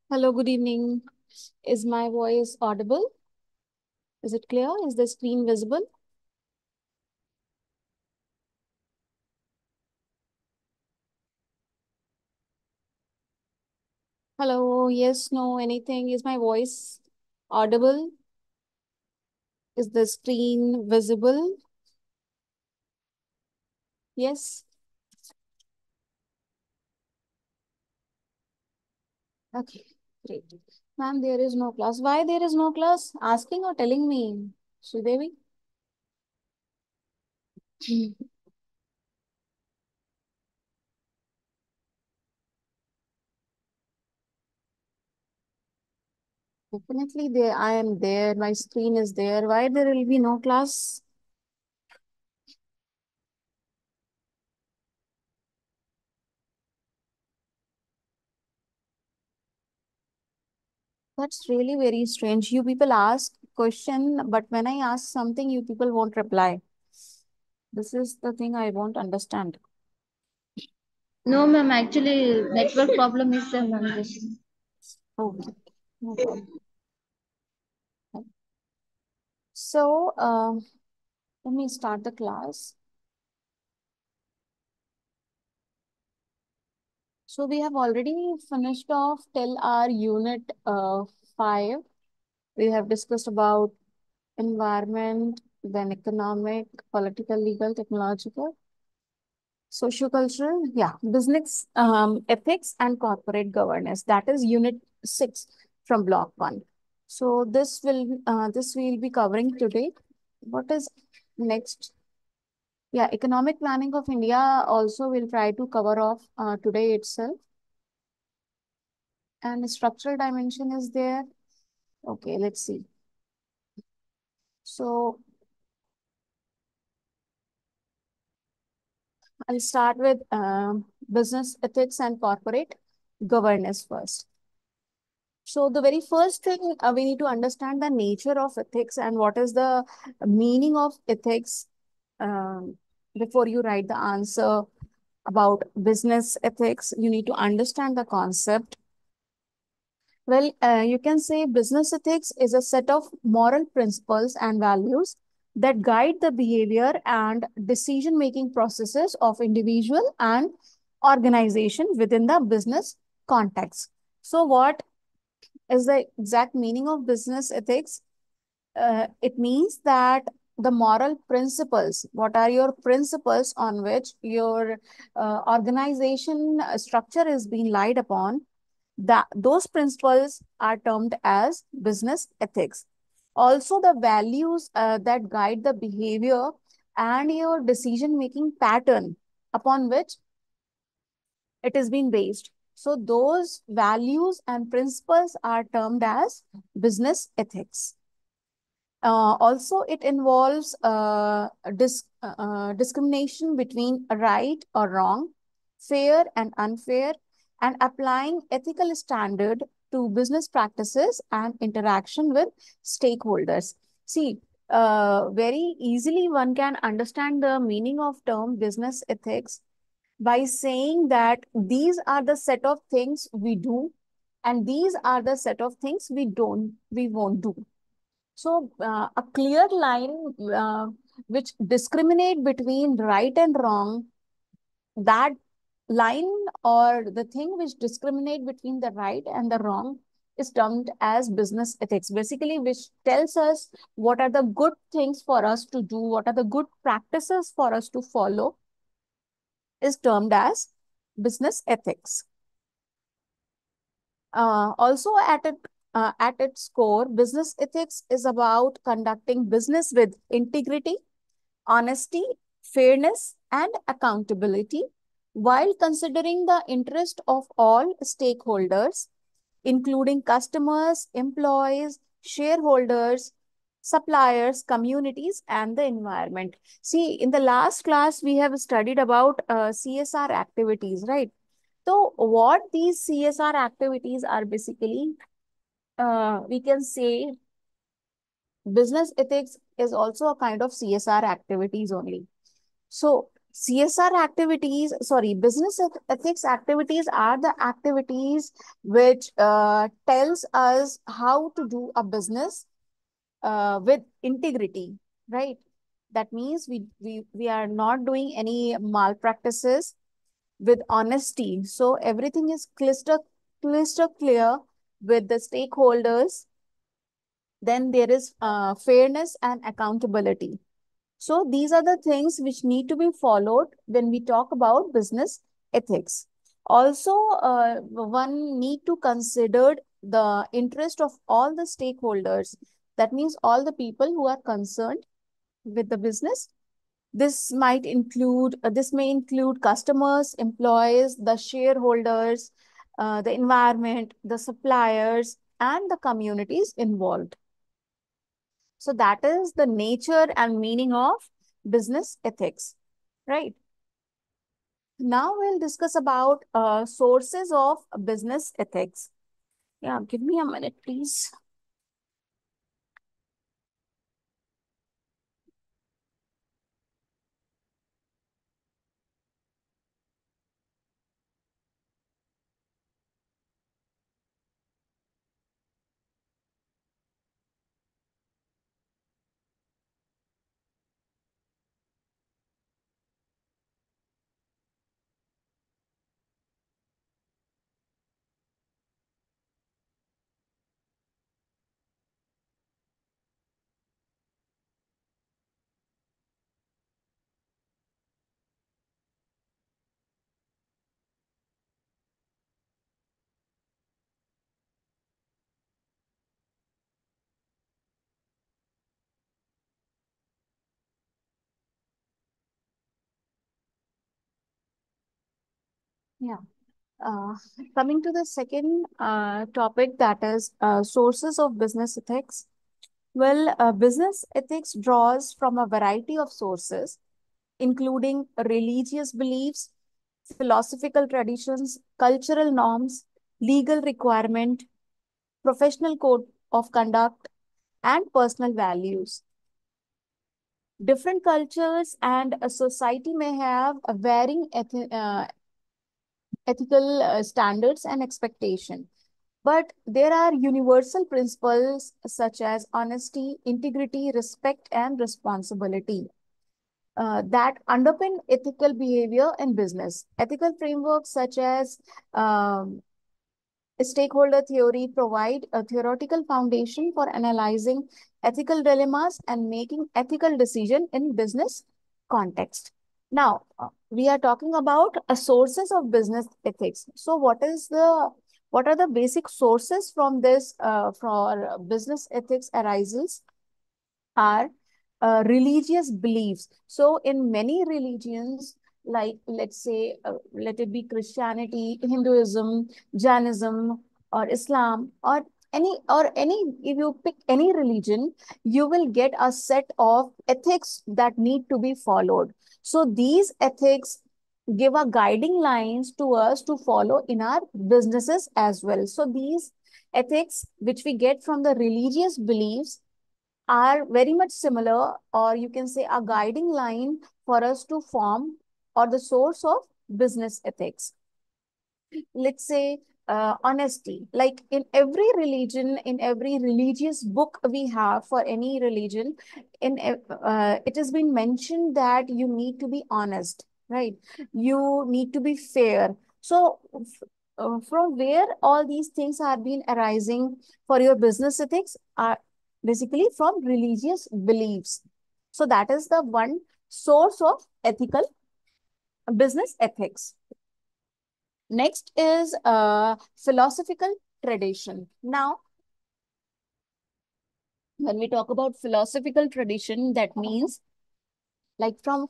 Hello, good evening. Is my voice audible? Is it clear? Is the screen visible? Hello, yes, no, anything. Is my voice audible? Is the screen visible? Yes. Okay, great. Ma'am, there is no class. Why there is no class? Asking or telling me? Sridevi? Definitely there. I am there. My screen is there. Why there will be no class? That's really very strange. You people ask question, but when I ask something, you people won't reply. This is the thing I won't understand. No, ma'am. Actually, network problem is there, ma'am. Okay, no problem. So, let me start the class. So we have already finished off till our unit 5. We have discussed about environment, then economic, political, legal, technological, sociocultural, yeah, business ethics and corporate governance. That is unit 6 from block 1. So this we'll be covering today. What is next? Yeah, economic planning of India also will try to cover off today itself. And structural dimension is there. Okay, let's see. So I'll start with business ethics and corporate governance first. So the very first thing we need to understand the nature of ethics and what is the meaning of ethics before you write the answer about business ethics. You need to understand the concept. Well, you can say business ethics is a set of moral principles and values that guide the behavior and decision-making processes of individual and organization within the business context. So what is the exact meaning of business ethics? It means that the moral principles, what are your principles on which your organization structure is being lied upon, that those principles are termed as business ethics. Also, the values that guide the behavior and your decision making pattern upon which it is being based. So, those values and principles are termed as business ethics. Also, it involves discrimination between right or wrong, fair and unfair, and applying ethical standard to business practices and interaction with stakeholders. See, very easily one can understand the meaning of term business ethics by saying that these are the set of things we do and these are the set of things we won't do. So, a clear line which discriminate between right and wrong, that line or the thing which discriminate between the right and the wrong is termed as business ethics. Basically, which tells us what are the good things for us to do, what are the good practices for us to follow, is termed as business ethics. At its core, business ethics is about conducting business with integrity, honesty, fairness, and accountability while considering the interest of all stakeholders, including customers, employees, shareholders, suppliers, communities, and the environment. See, in the last class, we have studied about CSR activities, right? So, what these CSR activities are basically, we can say business ethics is also a kind of CSR activities only. So, CSR activities, sorry, ethics activities are the activities which tells us how to do a business with integrity, right? That means we are not doing any malpractices with honesty. So everything is crystal clear with the stakeholders. Then there is fairness and accountability. So these are the things which need to be followed when we talk about business ethics. Also, one need to consider the interest of all the stakeholders. That means all the people who are concerned with the business. This may include customers, employees, the shareholders, the environment, the suppliers, and the communities involved. So that is the nature and meaning of business ethics, right? Now we'll discuss about sources of business ethics. Yeah, give me a minute, please. Yeah. Uh, Coming to the second topic, that is sources of business ethics. Well, business ethics draws from a variety of sources, including religious beliefs, philosophical traditions, cultural norms, legal requirement, professional code of conduct, and personal values. Different cultures and a society may have a varying ethical standards and expectation. But there are universal principles such as honesty, integrity, respect, and responsibility that underpin ethical behavior in business. Ethical frameworks such as stakeholder theory provide a theoretical foundation for analyzing ethical dilemmas and making ethical decision in business context. Now, we are talking about sources of business ethics. So, what are the basic sources from this for business ethics arises? Are religious beliefs. So, in many religions, like let's say, let it be Christianity, Hinduism, Jainism, or Islam, if you pick any religion, you will get a set of ethics that need to be followed. So, these ethics give a guiding lines to us to follow in our businesses as well. So, these ethics, which we get from the religious beliefs, are very much similar, or you can say a guiding line for us to form or the source of business ethics. Let's say honesty. Like in every religion, in every religious book we have for any religion, it has been mentioned that you need to be honest, right? You need to be fair. So from where all these things are been arising for your business ethics are basically from religious beliefs. So that is the one source of ethical business ethics. Next is philosophical tradition. Now, when we talk about philosophical tradition, that means like from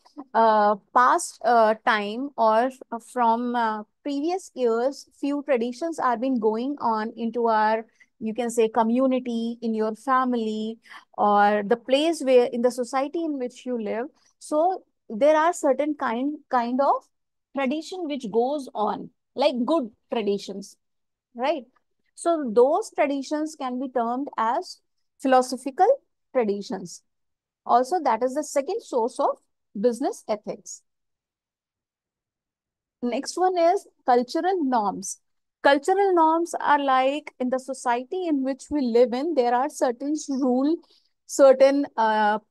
past time or from previous years, few traditions are been going on into our, you can say, community, in your family, or the place where in the society in which you live. So there are certain kind of tradition which goes on, like good traditions, right? So those traditions can be termed as philosophical traditions. Also, that is the second source of business ethics. Next one is cultural norms. Cultural norms are like in the society in which we live in, there are certain rule, certain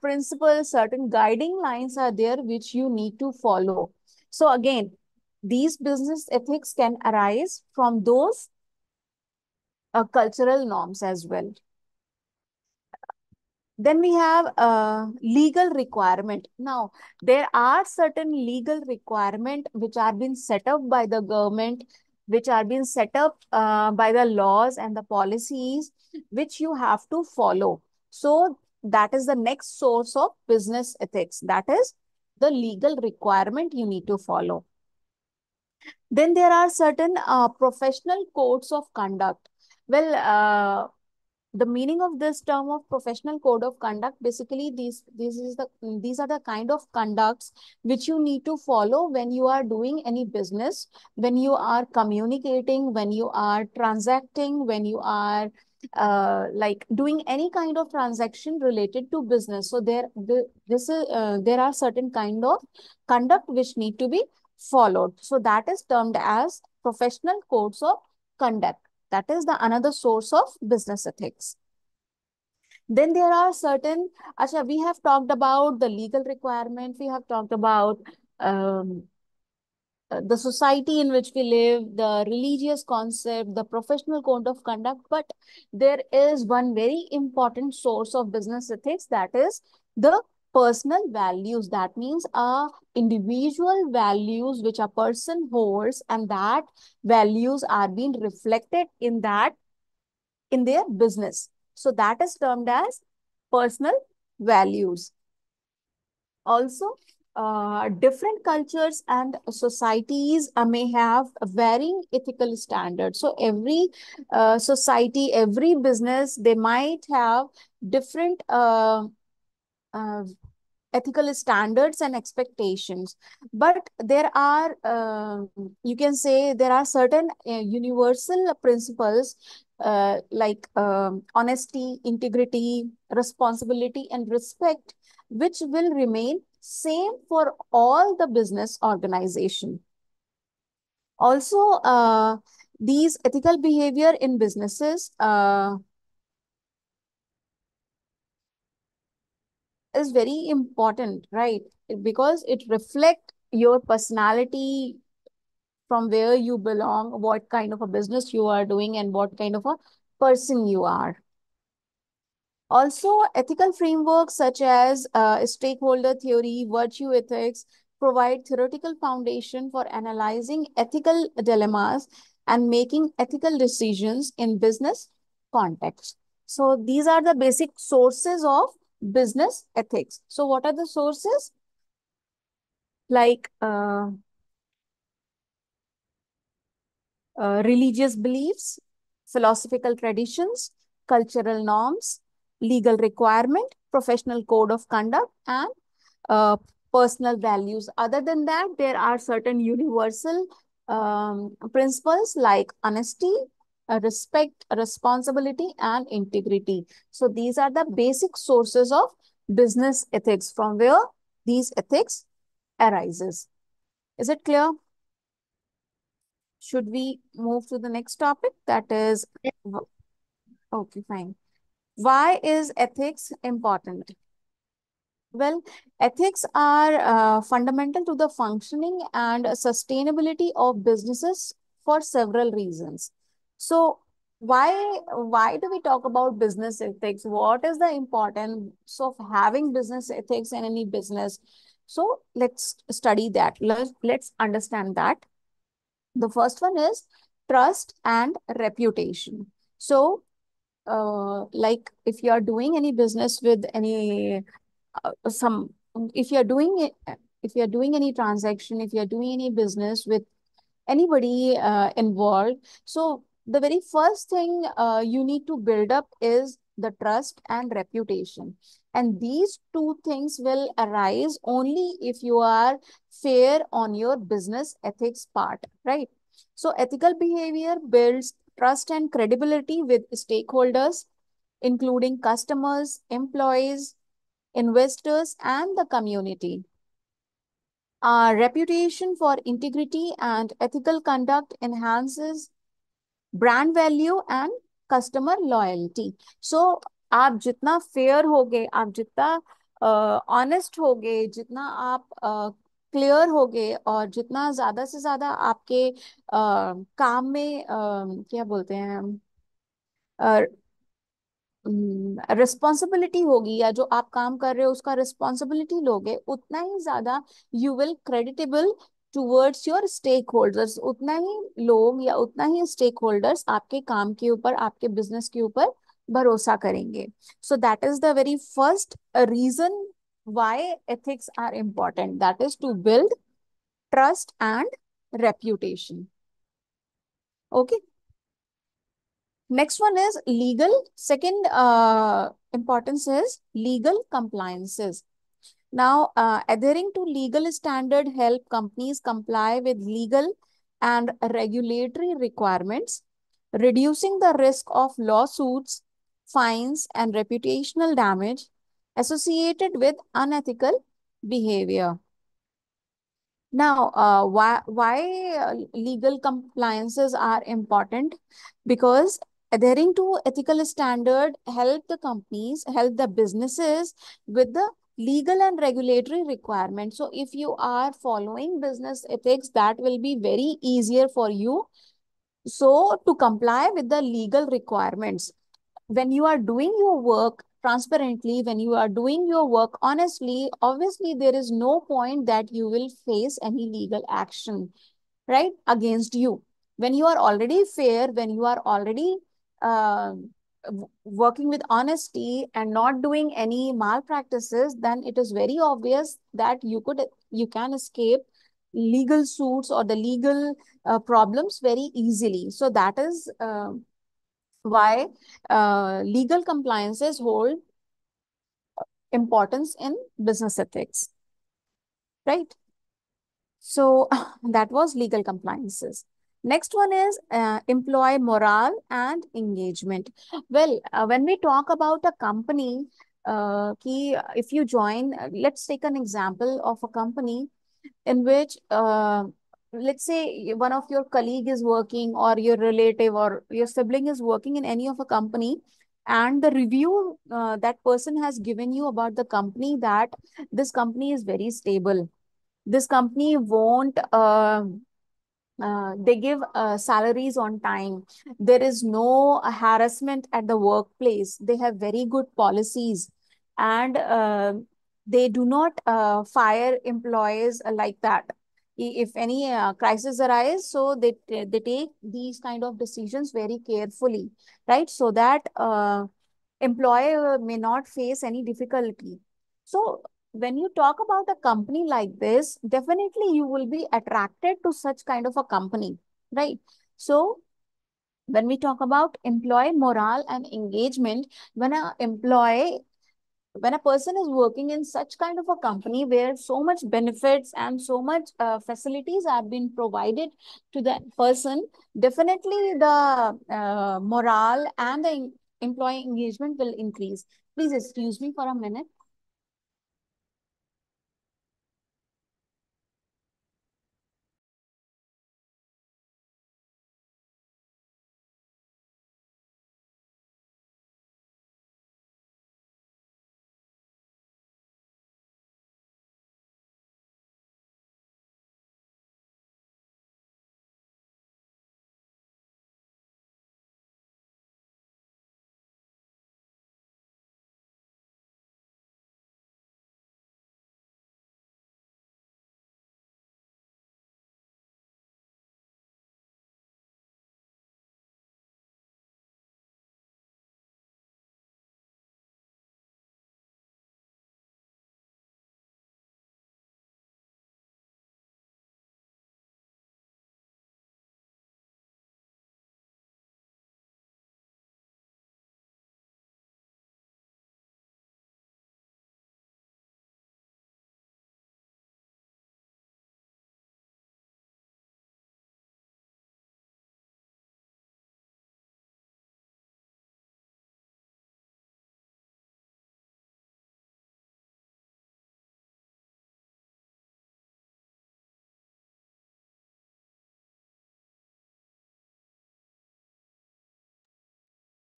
principles, certain guiding lines are there which you need to follow. So again, these business ethics can arise from those cultural norms as well. Then we have legal requirement. Now, there are certain legal requirement which are being set up by the government, which are being set up by the laws and the policies, which you have to follow. So that is the next source of business ethics. That is the legal requirement you need to follow. Then there are certain professional codes of conduct. Well, the meaning of this term of professional code of conduct, basically these are the kind of conducts which you need to follow when you are doing any business, when you are communicating, when you are transacting, when you are like doing any kind of transaction related to business. So there are certain kind of conduct which need to be followed. So that is termed as professional codes of conduct. That is the another source of business ethics. Then there are certain, Asha, we have talked about the legal requirement, we have talked about um, the society in which we live, the religious concept, the professional code of conduct, but there is one very important source of business ethics, that is the personal values. That means individual values which a person holds, and that values are being reflected in their business. So that is termed as personal values. Also, different cultures and societies may have varying ethical standards. So every society, every business, they might have different uh, ethical standards and expectations, but there are you can say there are certain universal principles like honesty, integrity, responsibility, and respect, which will remain same for all the business organization. Also, these ethical behavior in businesses is very important, right? Because it reflects your personality, from where you belong, what kind of a business you are doing, and what kind of a person you are. Also, ethical frameworks such as stakeholder theory, virtue ethics provide theoretical foundation for analyzing ethical dilemmas and making ethical decisions in business context. So these are the basic sources of business ethics. So what are the sources? Like religious beliefs, philosophical traditions, cultural norms, legal requirement, professional code of conduct, and uh, personal values. Other than that, there are certain universal principles like honesty, respect, responsibility, and integrity. So these are the basic sources of business ethics from where these ethics arises. Is it clear? Should we move to the next topic? That is, okay, fine. Why is ethics important? Well, ethics are fundamental to the functioning and sustainability of businesses for several reasons. So, why do we talk about business ethics? What is the importance of having business ethics in any business? So, let's study that. Let's understand that. The first one is trust and reputation. So, like if you are doing any business with any some, if you are doing it, if you are doing any transaction, if you are doing any business with anybody involved, so the very first thing you need to build up is the trust and reputation. And these two things will arise only if you are fair on your business ethics part, right? So ethical behavior builds trust and credibility with stakeholders, including customers, employees, investors, and the community. Reputation for integrity and ethical conduct enhances brand value and customer loyalty. So आप जितना fair होगे, आप जितना honest होगे, जितना आप clear होगे, और जितना ज्यादा से ज्यादा आपके काम में क्या बोलते हैं, रिस्पॉन्सिबिलिटी होगी, या जो आप काम कर रहे हो उसका रिस्पॉन्सिबिलिटी लोगे, उतना ही ज्यादा you will creditable towards your stakeholders. उतना ही लोग या उतना ही स्टेक होल्डर्स आपके काम के ऊपर, आपके बिजनेस के ऊपर भरोसा करेंगे. So that is the very first reason why ethics are important, that is to build trust and reputation. Okay. Next one is legal. Second importance is legal compliances. Now, adhering to legal standard help companies comply with legal and regulatory requirements, reducing the risk of lawsuits, fines, and reputational damage associated with unethical behavior. Now, why legal compliances are important? Because adhering to ethical standard help the companies, help the businesses with the legal and regulatory requirements. So, if you are following business ethics, that will be very easier for you. So, to comply with the legal requirements, when you are doing your work transparently, when you are doing your work honestly, obviously there is no point that you will face any legal action, right, against you. When you are already fair, when you are already uh, working with honesty and not doing any malpractices, then it is very obvious that you can escape legal suits or the legal problems very easily. So that is why legal compliances hold importance in business ethics, right? So that was legal compliances. Next one is employee morale and engagement. Well, when we talk about a company, if you join, let's take an example of a company in which let's say one of your colleague is working, or your relative or your sibling is working in any of a company, and the review that person has given you about the company, that this company is very stable, this company won't they give salaries on time. There is no harassment at the workplace. They have very good policies, and they do not fire employees like that. If any crisis arise, so they take these kind of decisions very carefully, right? So that employer may not face any difficulty. So when you talk about a company like this, definitely you will be attracted to such kind of a company, right? So when we talk about employee morale and engagement, when a employee, when a person is working in such kind of a company where so much benefits and so much facilities have been provided to that person, definitely the morale and the employee engagement will increase. Please excuse me for a minute.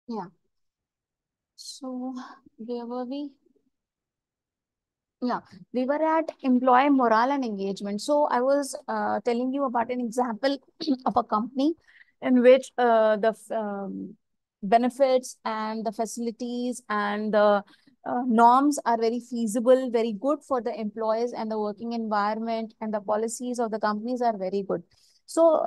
Yeah. So where were we? Yeah, we were at employee morale and engagement. So I was telling you about an example of a company in which the benefits and the facilities and the norms are very feasible, very good for the employees, and the working environment and the policies of the companies are very good. So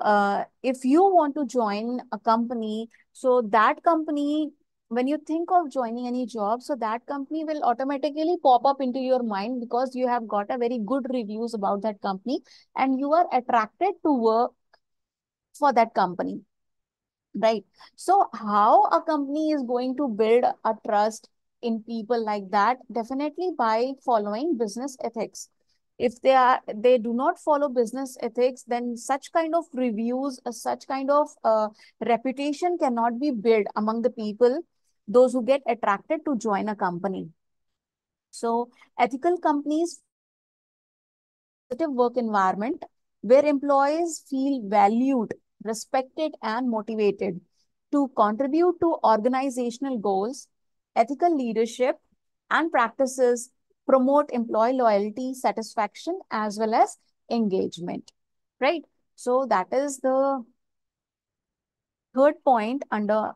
if you want to join a company, so that company, when you think of joining any job, so that company will automatically pop up into your mind because you have got a very good reviews about that company and you are attracted to work for that company, right? So how a company is going to build a trust in people like that? Definitely by following business ethics. If they do not follow business ethics, then such kind of reviews, such kind of reputation cannot be built among the people, those who get attracted to join a company. So ethical companies a positive work environment where employees feel valued, respected, and motivated to contribute to organizational goals. Ethical leadership and practices promote employee loyalty, satisfaction, as well as engagement. Right? So that is the third point under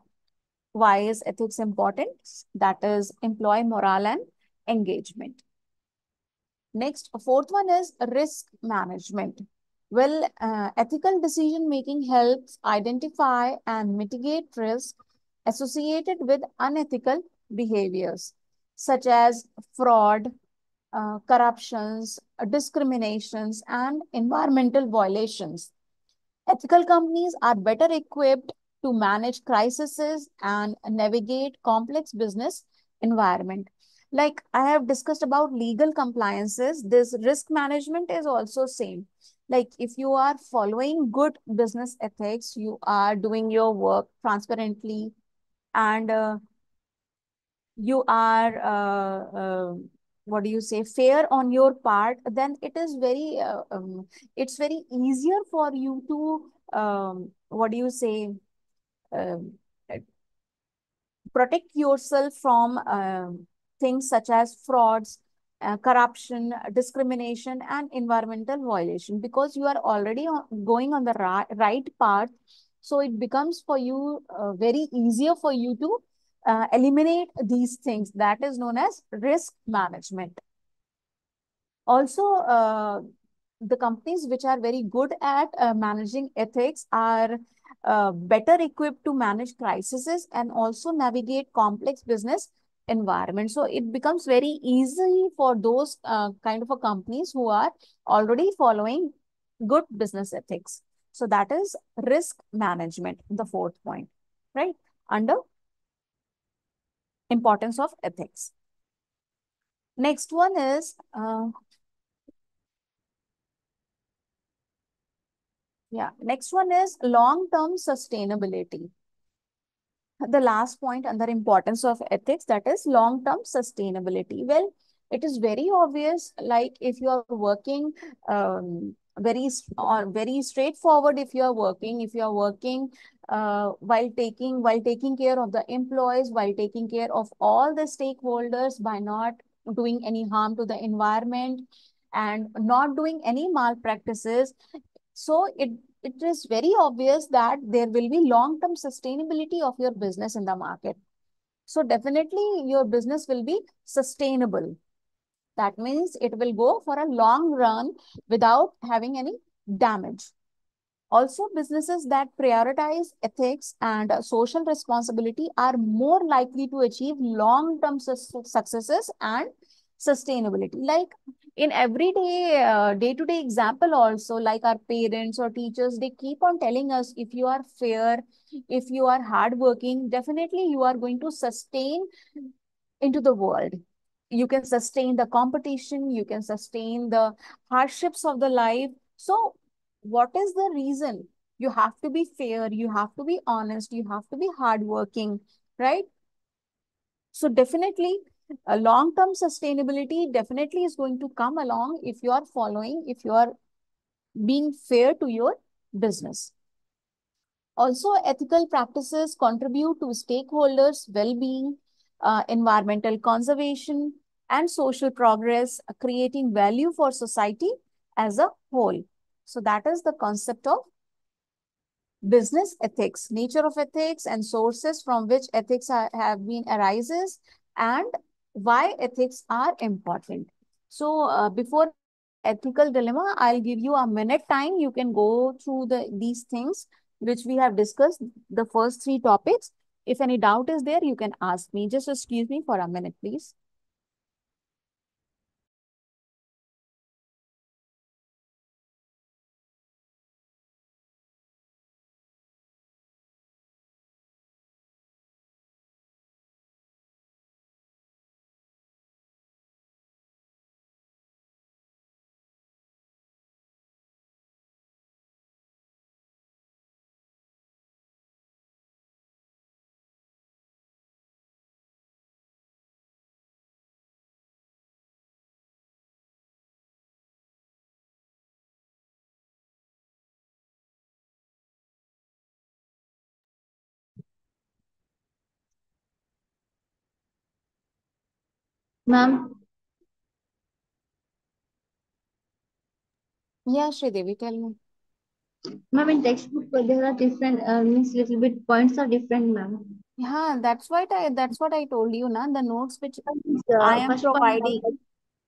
why is ethics important. That is employee morale and engagement. Next, fourth one is risk management. Well, ethical decision making helps identify and mitigate risk associated with unethical behaviors, such as fraud, corruptions, discriminations, and environmental violations. Ethical companies are better equipped to manage crises and navigate complex business environment. Like I have discussed about legal compliances, this risk management is also same. Like if you are following good business ethics, you are doing your work transparently, and you are what do you say, fair on your part, then it is very it's very easier for you to what do you say, um, protect yourself from things such as frauds, corruption, discrimination, and environmental violation, because you are already going on the right path. So it becomes for you very easier for you to eliminate these things. That is known as risk management. Also, the companies which are very good at managing ethics are better equipped to manage crises and also navigate complex business environments. So it becomes very easy for those kind of a companies who are already following good business ethics. So that is risk management, the fourth point, right? Under importance of ethics. Next one is next one is long-term sustainability. The last point under importance of ethics, that is long-term sustainability. Well, it is very obvious, like if you are working very straightforward, if you are working, while taking care of the employees, while taking care of all the stakeholders, by not doing any harm to the environment and not doing any malpractices, so it is very obvious that there will be long-term sustainability of your business in the market. So definitely your business will be sustainable. That means it will go for a long run without having any damage. Also, businesses that prioritize ethics and social responsibility are more likely to achieve long-term successes and sustainability. Like in everyday, day-to-day example also, like our parents or teachers, they keep on telling us, if you are fair, if you are hardworking, definitely you are going to sustain into the world. You can sustain the competition, you can sustain the hardships of the life. So what is the reason? You have to be fair, you have to be honest, you have to be hardworking, right? So definitely a long-term sustainability definitely is going to come along if you are following, if you are being fair to your business. Also, ethical practices contribute to stakeholders' well-being, environmental conservation, and social progress, creating value for society as a whole. So that is the concept of business ethics, nature of ethics and sources from which ethics have been arises, and why ethics are important. So before we go to the ethical dilemma, I'll give you a minute time. You can go through these things which we have discussed, the first three topics. If any doubt is there, you can ask me. Just excuse me for a minute, please. Ma'am, Yeah, Devi, tell me. ma'am, in textbook there are different means little bit points are different, ma'am. Yeah, that's what I told you, na. The notes which I The am first point, providing.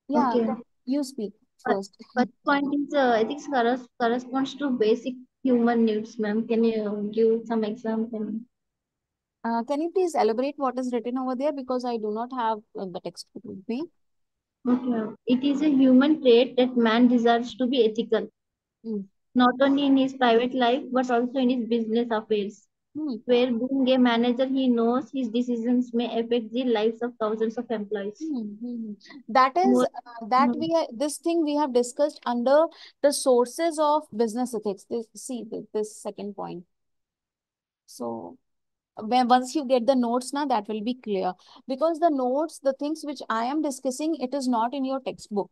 Yeah, okay. you speak Fir- first. First point is ethics corresponds to basic human needs, ma'am. Can you give some example? Can you please elaborate what is written over there? Because I do not have the textbook with me. Okay, ma'am. It is a human trait that man desires to be ethical, Mm. not only in his private life but also in his business affairs. Hmm. Where being a manager, he knows his decisions may affect the lives of thousands of employees. Hmm. Hmm. That is More, that Mhm. this thing we have discussed under the sources of business ethics. See this second point. So when once you get the notes now, that will be clear, because the notes, the things which I am discussing, it is not in your textbook.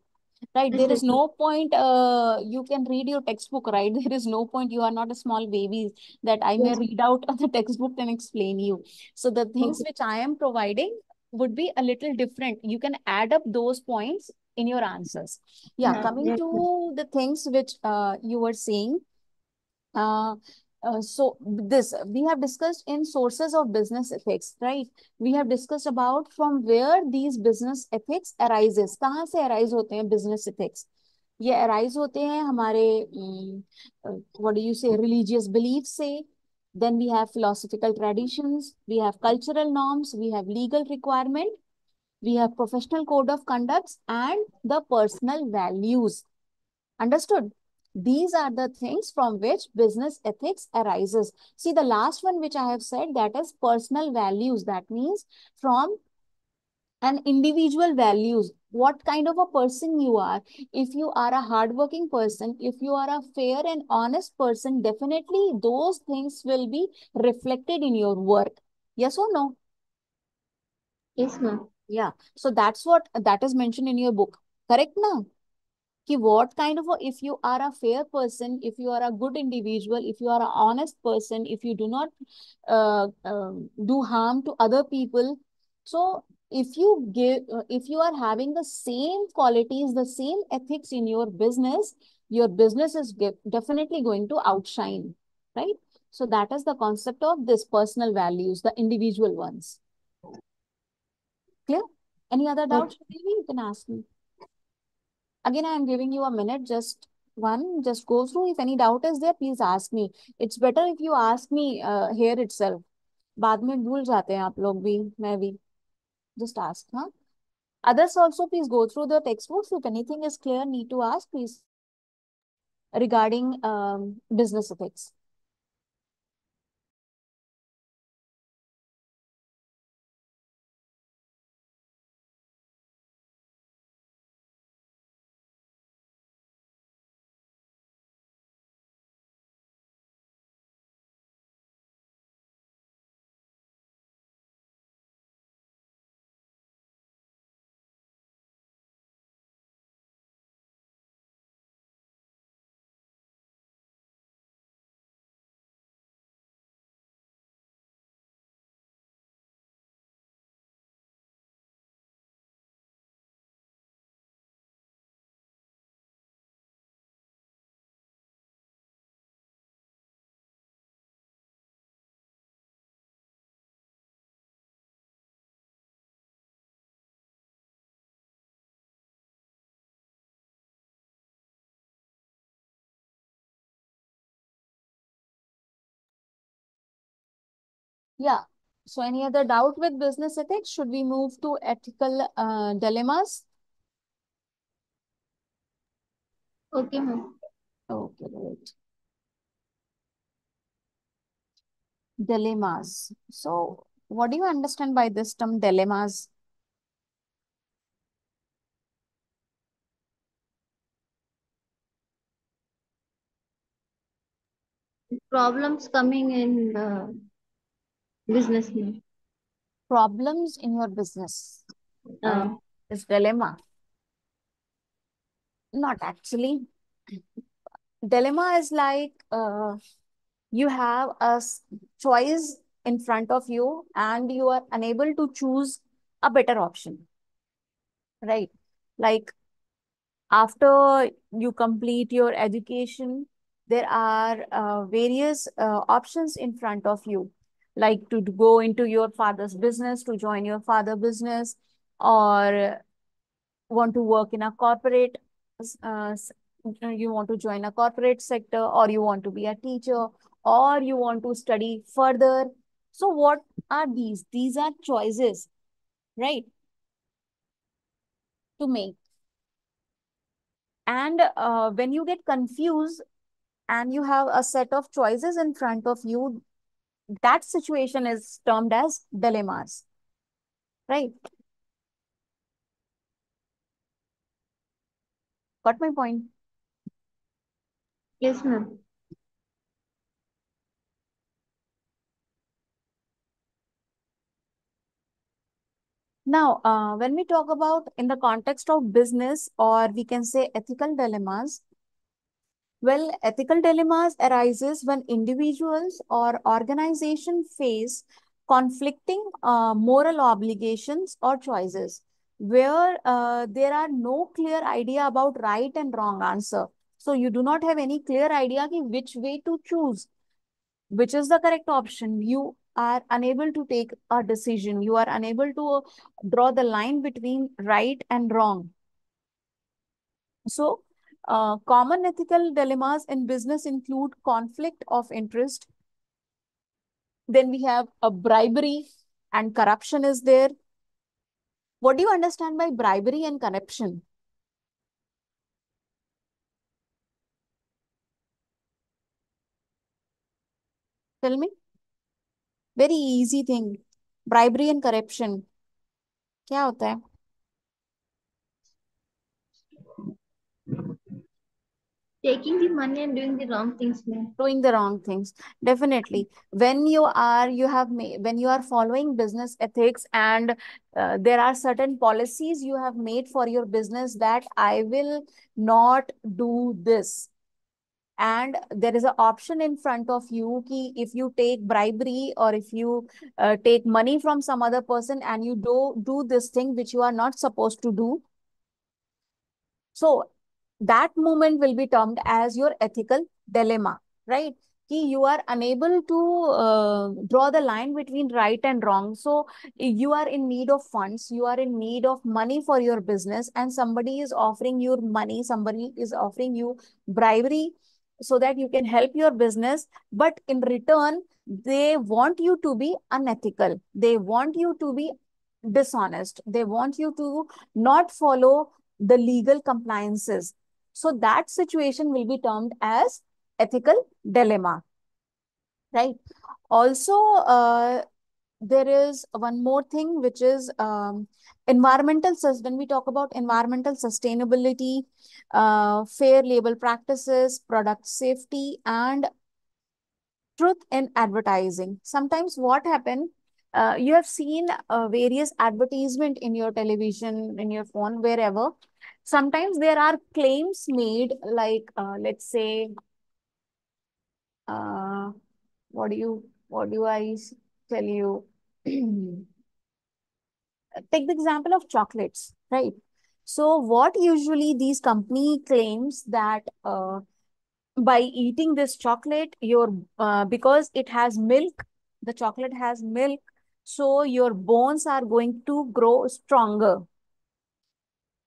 Right, Yes, there is yes, no point. You can read your textbook, right? There is no point. You are not a small baby that I may yes. read out of the textbook and explain you. So the things Okay. which I am providing would be a little different. You can add up those points in your answers. Yeah, Yeah, coming yes, yes. to the things which you were saying. Uh, so this we have discussed in sources of business ethics, right? We have discussed about from where these business ethics arises. कहाँ से arise होते हैं business ethics? ये arise होते हैं हमारे what do you say, religious beliefs से. Then we have philosophical traditions, we have cultural norms, we have legal requirement, we have professional code of conducts, and the personal values. Understood? These are the things from which business ethics arises. See, the last one which I have said, that is personal values. That means from an individual values, what kind of a person you are. If you are a hardworking person, if you are a fair and honest person, definitely those things will be reflected in your work. Yes or no? Yes, ma'am. Yeah. So that's what that is mentioned in your book. Correct now? Ki what kind of a, if you are a fair person, if you are a good individual, if you are an honest person, if you do not do harm to other people, so if you are having the same qualities, the same ethics in your business is definitely going to outshine, right? So that is the concept of this personal values, the individual ones. Clear? Any other Okay. doubts, maybe you can ask me. Again, I am giving you a minute, just go through. If any doubt is there, please ask me. It's better if you ask me here itself. बाद में भूल जाते हैं आप लोग भी, मैं भी. Just ask, huh? Others also, please go through the textbooks. If anything is clear, need to ask, please, regarding business ethics. Yeah. So any other doubt with business ethics? Should we move to ethical dilemmas? Okay, ma'am. Okay, great. Dilemmas. So what do you understand by this term dilemmas? Problems coming in business, ma'am. Problems in your business. Uh, Uh, is dilemma. Not actually. Dilemma is like you have a choice in front of you and you are unable to choose a better option, right? Like after you complete your education, there are various options in front of you, like to go into your father's business, to join your father business, or want to work in a corporate, you want to join a corporate sector, or you want to be a teacher, or you want to study further. So what are these? These are choices, right, to make. And when you get confused and you have a set of choices in front of you, that situation is termed as dilemmas, right? Got my point? yes, ma'am. Now, when we talk about in the context of business, or we can say ethical dilemmas, well, ethical dilemmas arises when individuals or organization face conflicting moral obligations or choices, where there are no clear idea about right and wrong answer. So you do not have any clear idea ki which way to choose, which is the correct option. You are unable to take a decision. You are unable to draw the line between right and wrong. So, common ethical dilemmas in business include conflict of interest. Then we have a bribery and corruption is there. What do you understand by bribery and corruption? Tell me. Very easy thing. Bribery and corruption. क्या होता है? Taking the money and doing the wrong things, ma'am. Doing the wrong things. Definitely. When you are, you have made, when you are following business ethics and there are certain policies you have made for your business that I will not do this, and there is an option in front of you ki if you take bribery or if you take money from some other person and you do this thing which you are not supposed to do, so that moment will be termed as your ethical dilemma, right? Ki you are unable to draw the line between right and wrong. So you are in need of funds, you are in need of money for your business, and somebody is offering you money, somebody is offering you bribery so that you can help your business. But in return, they want you to be unethical. They want you to be dishonest. They want you to not follow the legal compliances. So that situation will be termed as ethical dilemma, right? Also, there is one more thing which is when we talk about environmental sustainability, fair labor practices, product safety, and truth in advertising. Sometimes what happen, you have seen various advertisement in your television, in your phone, wherever. Sometimes there are claims made like, let's say, uh, what do tell you? Take the example of chocolates, right? So what usually these company claims that by eating this chocolate, your because it has milk, the chocolate has milk, so your bones are going to grow stronger.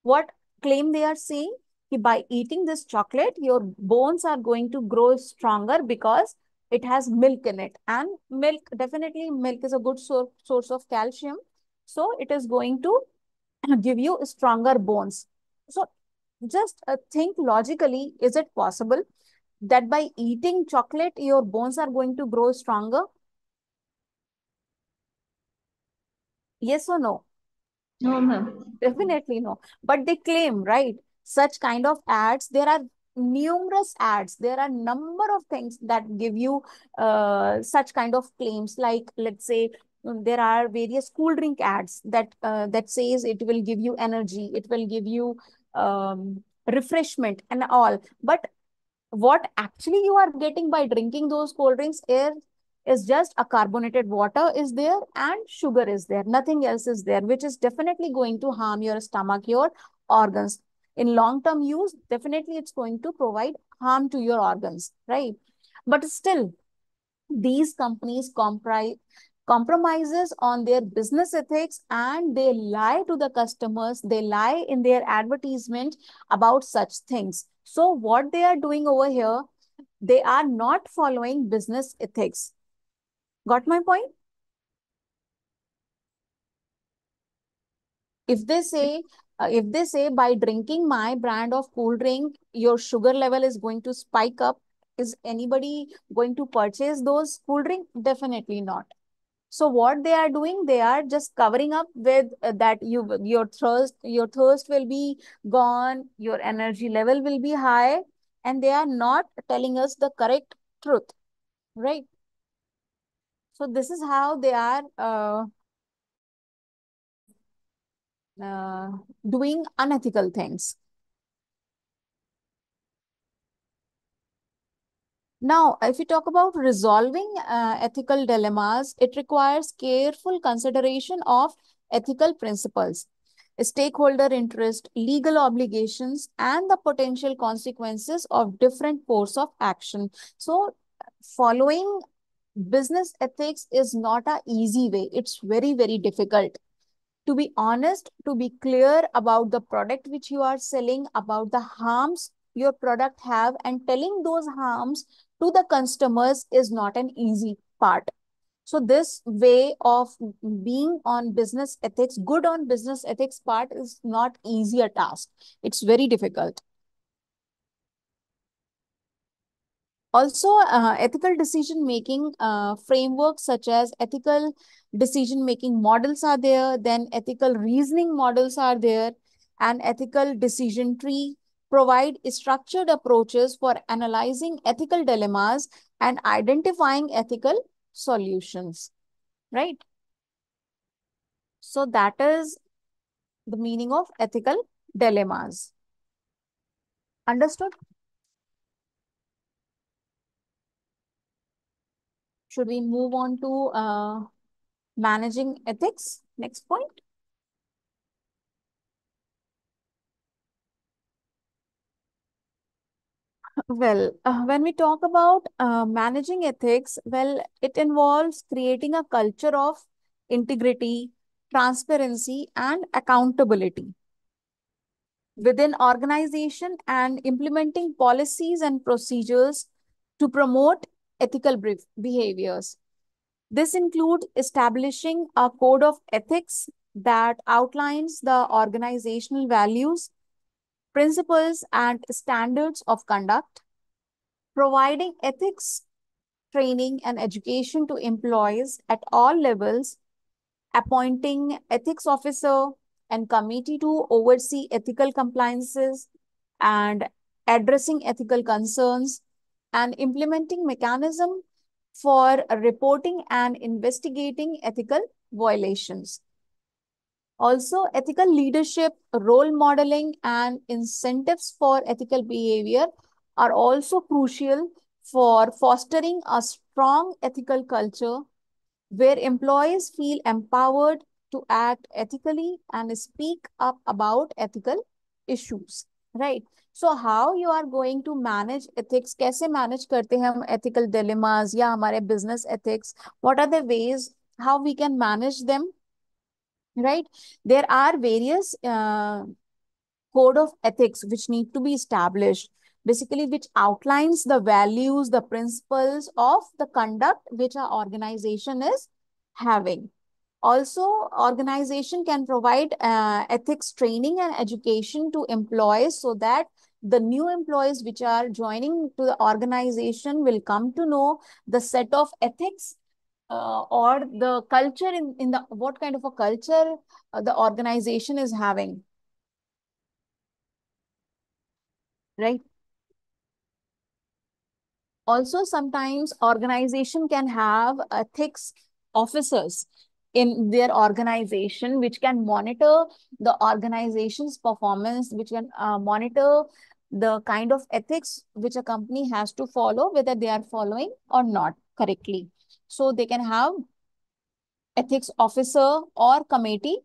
What claim they are saying? Ki by eating this chocolate, your bones are going to grow stronger because it has milk in it, and milk, definitely milk is a good source of calcium, so it is going to give you stronger bones. So just think logically, is it possible that by eating chocolate your bones are going to grow stronger? Yes or no? No, ma'am. Definitely no. But they claim, right? Such kind of ads, there are numerous ads. There are number of things that give you such kind of claims. Like, let's say, there are various cool drink ads that says it will give you energy, it will give you refreshment and all. But what actually you are getting by drinking those cold drinks is just a carbonated water is there and sugar is there. Nothing else is there, which is definitely going to harm your stomach, your organs. In long-term use, definitely it's going to provide harm to your organs, right? But still, these companies compromises on their business ethics and they lie to the customers, they lie in their advertisement about such things. So what they are doing over here, they are not following business ethics. Got my point? If they say by drinking my brand of cool drink your sugar level is going to spike up, is anybody going to purchase those cool drink? Definitely not. So what they are doing, they are just covering up with that your thirst will be gone, your energy level will be high, and they are not telling us the correct truth, right? So this is how they are uh, doing unethical things. Now, if we talk about resolving ethical dilemmas, it requires careful consideration of ethical principles, stakeholder interest, legal obligations, and the potential consequences of different course of action. So, following business ethics is not a easy way. It's very, very difficult. To be honest, to be clear about the product which you are selling, about the harms your product have, and telling those harms to the customers is not an easy part. So this way of being on business ethics, good on business ethics part is not easy a task. It's very difficult. Also, ethical decision making frameworks such as ethical decision making models are there, then ethical reasoning models are there, and ethical decision tree provide structured approaches for analyzing ethical dilemmas and identifying ethical solutions, right? So, that is the meaning of ethical dilemmas. Understood? Should we move on to managing ethics? Next point. Well, when we talk about managing ethics, well, it involves creating a culture of integrity, transparency, and accountability within organization and implementing policies and procedures to promote ethical behaviors. This includes establishing a code of ethics that outlines the organizational values, principles, and standards of conduct, providing ethics training and education to employees at all levels, appointing ethics officer and committee to oversee ethical compliances and addressing ethical concerns, and implementing mechanism for reporting and investigating ethical violations. Also, ethical leadership, role modeling, and incentives for ethical behavior are also crucial for fostering a strong ethical culture where employees feel empowered to act ethically and speak up about ethical issues, right? So how you are going to manage ethics, कैसे manage करते हैं हम ethical dilemmas या हमारे business ethics, what are the ways how we can manage them, right? There are various code of ethics which need to be established. basically which outlines the values, the principles of the conduct which our organization is having. Also, organization can provide ethics training and education to employees so that the new employees which are joining to the organization will come to know the set of ethics or the culture in the what kind of a culture the organization is having, right? Also, sometimes organization can have ethics officers in their organization which can monitor the organization's performance, which can monitor the kind of ethics which a company has to follow, whether they are following or not correctly. So they can have ethics officer or committee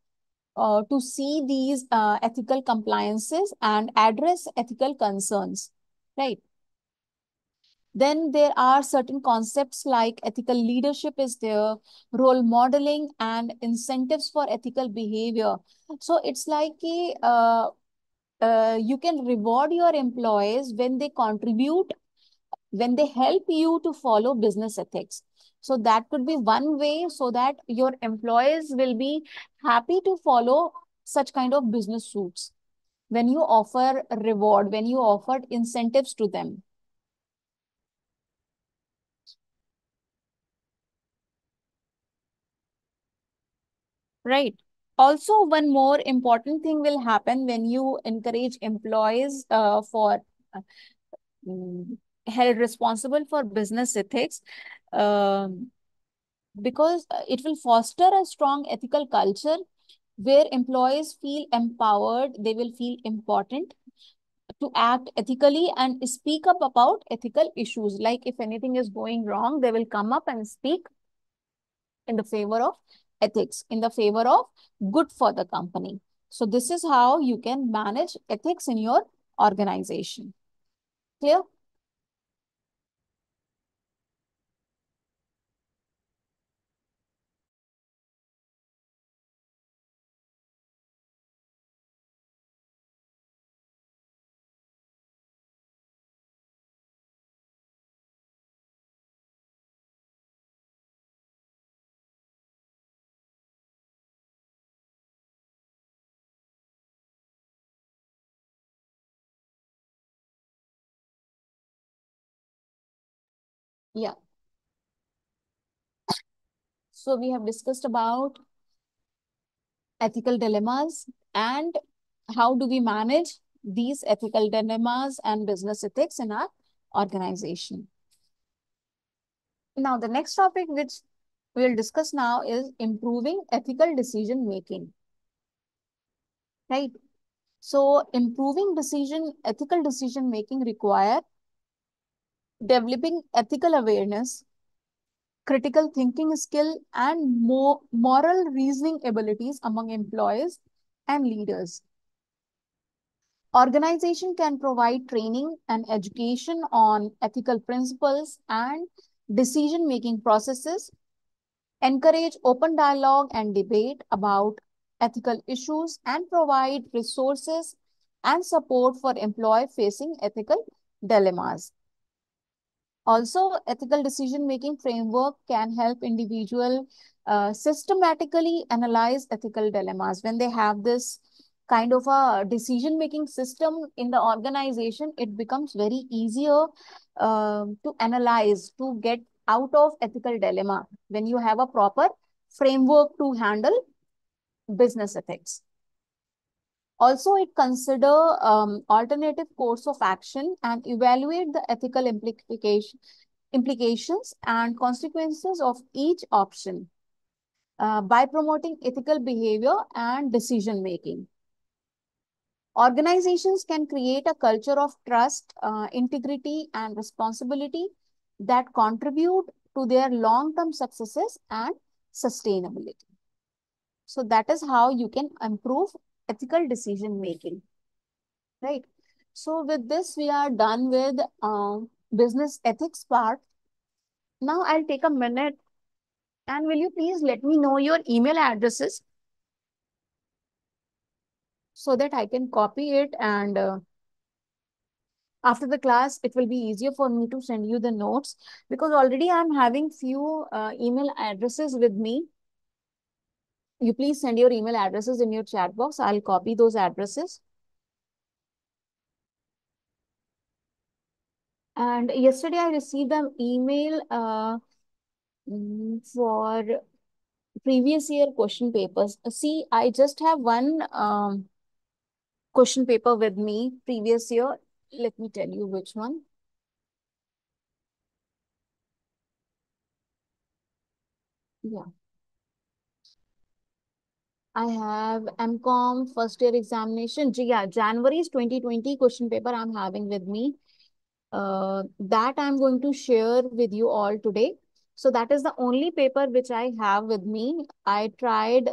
to see these ethical compliances and address ethical concerns, right? Then there are certain concepts like ethical leadership is there, role modeling, and incentives for ethical behavior. So it's like you can reward your employees when they contribute, when they help you to follow business ethics. So that could be one way so that your employees will be happy to follow such kind of business suits. When you offer reward, when you offer incentives to them, right? Also, one more important thing will happen when you encourage employees for uh, mm, held responsible for business ethics, um, because it will foster a strong ethical culture where employees feel empowered, they will feel important to act ethically and speak up about ethical issues. Like if anything is going wrong, they will come up and speak in the favor of ethics, in the favor of good for the company. So this is how you can manage ethics in your organization. Clear? Yeah. So we have discussed about ethical dilemmas and how do we manage these ethical dilemmas and business ethics in our organization. Now, the next topic which we'll discuss now is improving ethical decision making, right? So, improving ethical decision making require developing ethical awareness, critical thinking skill, and more moral reasoning abilities among employees and leaders. Organization can provide training and education on ethical principles and decision-making processes, encourage open dialogue and debate about ethical issues, and provide resources and support for employee facing ethical dilemmas. Also, ethical decision-making framework can help individual systematically analyze ethical dilemmas. When they have this kind of a decision-making system in the organization, it becomes very easier to analyze, to get out of ethical dilemma when you have a proper framework to handle business ethics. Also, it consider alternative course of action and evaluate the ethical implications and consequences of each option by promoting ethical behavior and decision making. Organizations can create a culture of trust, integrity, and responsibility that contribute to their long-term successes and sustainability. So that is how you can improve ethical decision making, right? So with this, we are done with business ethics part. Now I'll take a minute and will you please let me know your email addresses so that I can copy it and After the class, it will be easier for me to send you the notes, because already I'm having few email addresses with me. You please send your email addresses in your chat box. I'll copy those addresses. And yesterday I received an email for previous year question papers. See, I just have one question paper with me, previous year. Let me tell you which one. Yeah, I have MCOM first year examination. Yeah, January's 2020 question paper I'm having with me. That I'm going to share with you all today. So that is the only paper which I have with me. I tried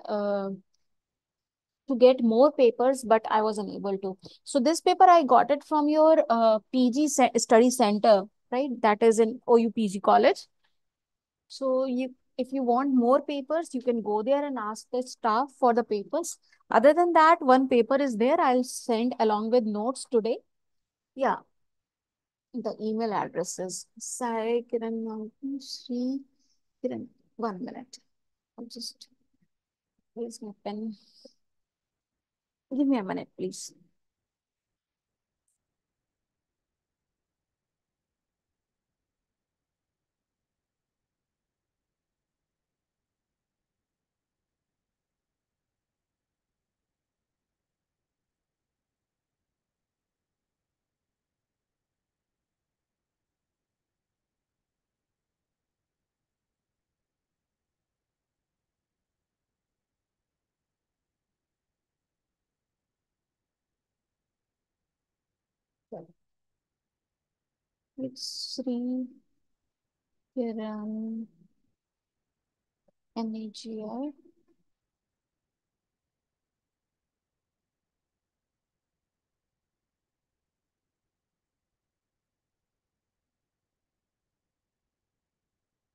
to get more papers, but I was unable to. So this paper I got it from your study center, right? That is in OUPG college. So if you want more papers, you can go there and ask the staff for the papers. Other than that, one paper is there. I'll send along with notes today. Yeah, the email addresses. Sai Kiran Sri Kiran. 1 minute. I'll just where's my pen? Give me a minute, please. It's Sri Kiran NAGR.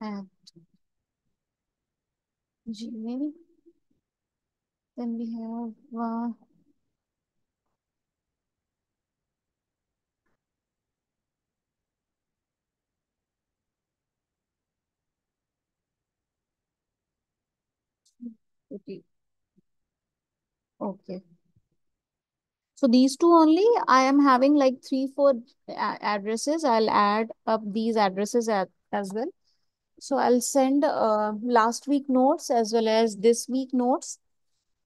At Gmail. Then we have okay. Okay. So these two only. I am having like 3, 4 addresses. I'll add up these addresses as well. So I'll send last week notes as well as this week notes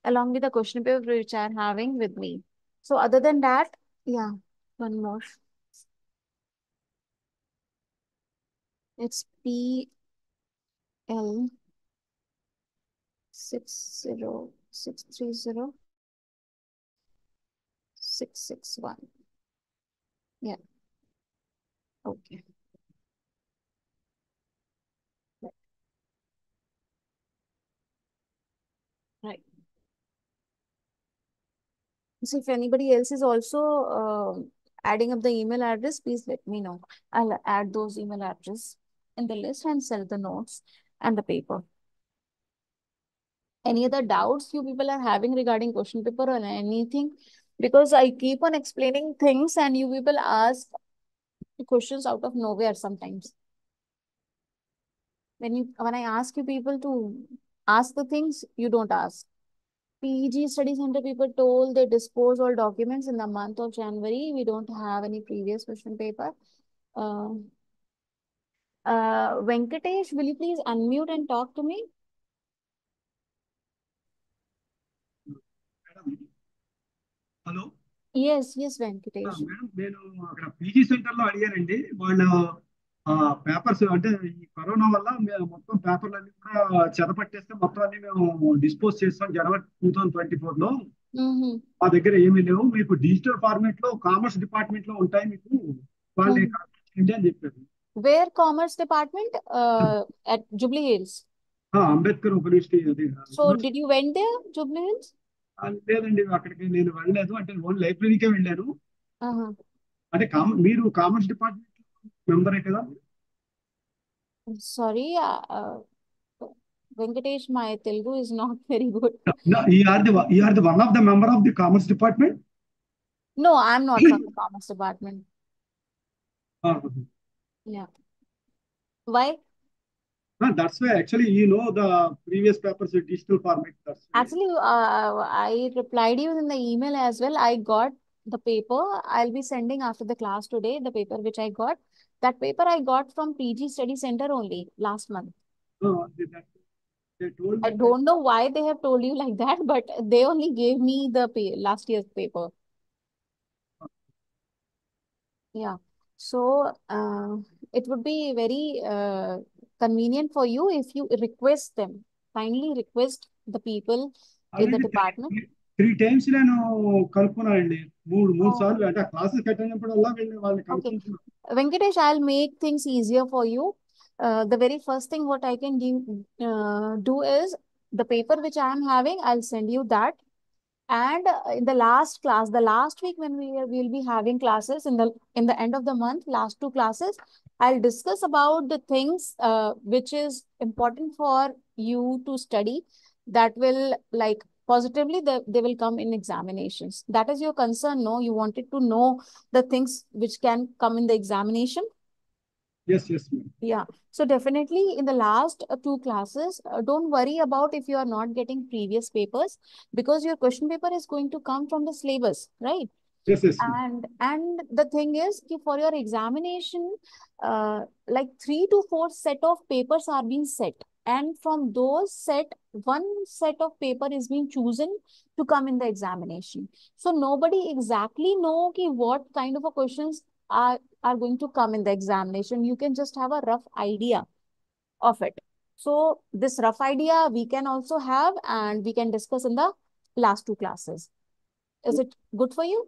along with the question paper which I'm having with me. So other than that, yeah, one more. It's PL 60630 661. Yeah, okay. Right. Right. So if anybody else is also adding up the email address, please let me know. I'll add those email address in the list and sell the notes and the paper. Any other doubts you people are having regarding question paper or anything? Because I keep on explaining things and you people ask questions out of nowhere sometimes. When I ask you people to ask the things, you don't ask. PG Study Center people told they dispose all documents in the month of January. We don't have any previous question paper. Uh, Venkatesh, will you please unmute and talk to me? Madam hello Yes, yes, Venkatesh. Madam నేను అక్కడ PG centre లో అడిగానండి వాళ్ళు papers అంటే ఈ corona వల్ల మేము మొత్తం పేపర్లన్నీ కూడా చెదపట్టేస్తే మొత్తం అన్ని మేము డిస్పోజ్ చేస్తాం జనవరి 2024 లో Mm-hmm. మా దగ్గర ఏమీ లేవు మీకు డిజిటల్ ఫార్మేట్ లో కామర్స్ డిపార్ట్మెంట్ లో ఉంటాయి మీకు వాళ్ళని Mm-hmm. కాంటాక్ట్ చేయండి అని చెప్పారు. Where Commerce Department? At Jubilee Hills. Ambedkar university అది So did you went there, Jubilee Hills? లేదండి అక్కడికి నేను వెళ్ళలేదు అంటే ఓన్ లైబ్రరీకే వెళ్ళాను. Uh-huh. అంటే మీరు కామర్స్ డిపార్ట్మెంట్ మెంబరే కదా? Sorry, Venkatesh, my Telugu is not very good. No, you are the one of the member of the commerce department. No, I'm not from the Commerce Department. Uh, Yeah. Why? that's why actually the previous papers in digital format. That's why. Actually, I replied you in the email as well. I got the paper. I'll be sending after the class today, the paper which I got. That paper I got from PG Study Center only last month. They told I me like. don't know why they have told you like that, but they only gave me the last year's paper. Yeah. So it would be very convenient for you if you request them. Kindly request the people in the already department. Three times నేను కనుక్కున్నానండి. మూడు మూడు Oh, సార్లు అంటే classes attend అయినప్పుడల్లా వెళ్ళి వాళ్ళని okay. కనుక్కుంటున్నాను. Venkatesh, I'll make things easier for you. The very first thing what I can do is the paper which I am having, I'll send you that. And in the last class, the last week when we'll be having classes in the end of the month, last two classes, I'll discuss about the things which is important for you to study that will like positively they will come in examinations. That is your concern, no? You wanted to know the things which can come in the examination. Yes yes madam. Yeah. So definitely in the last two classes, don't worry about if you are not getting previous papers because your question paper is going to come from the syllabus, right? Yes yes madam. And the thing is कि for your examination, like 3 to 4 set of papers are being set. And from those set, one set of paper is being chosen to come in the examination. So nobody exactly know कि what kind of a questions are going to come in the examination. You can just have a rough idea of it. So this rough idea we can also have and we can discuss in the last two classes. Is it good for you?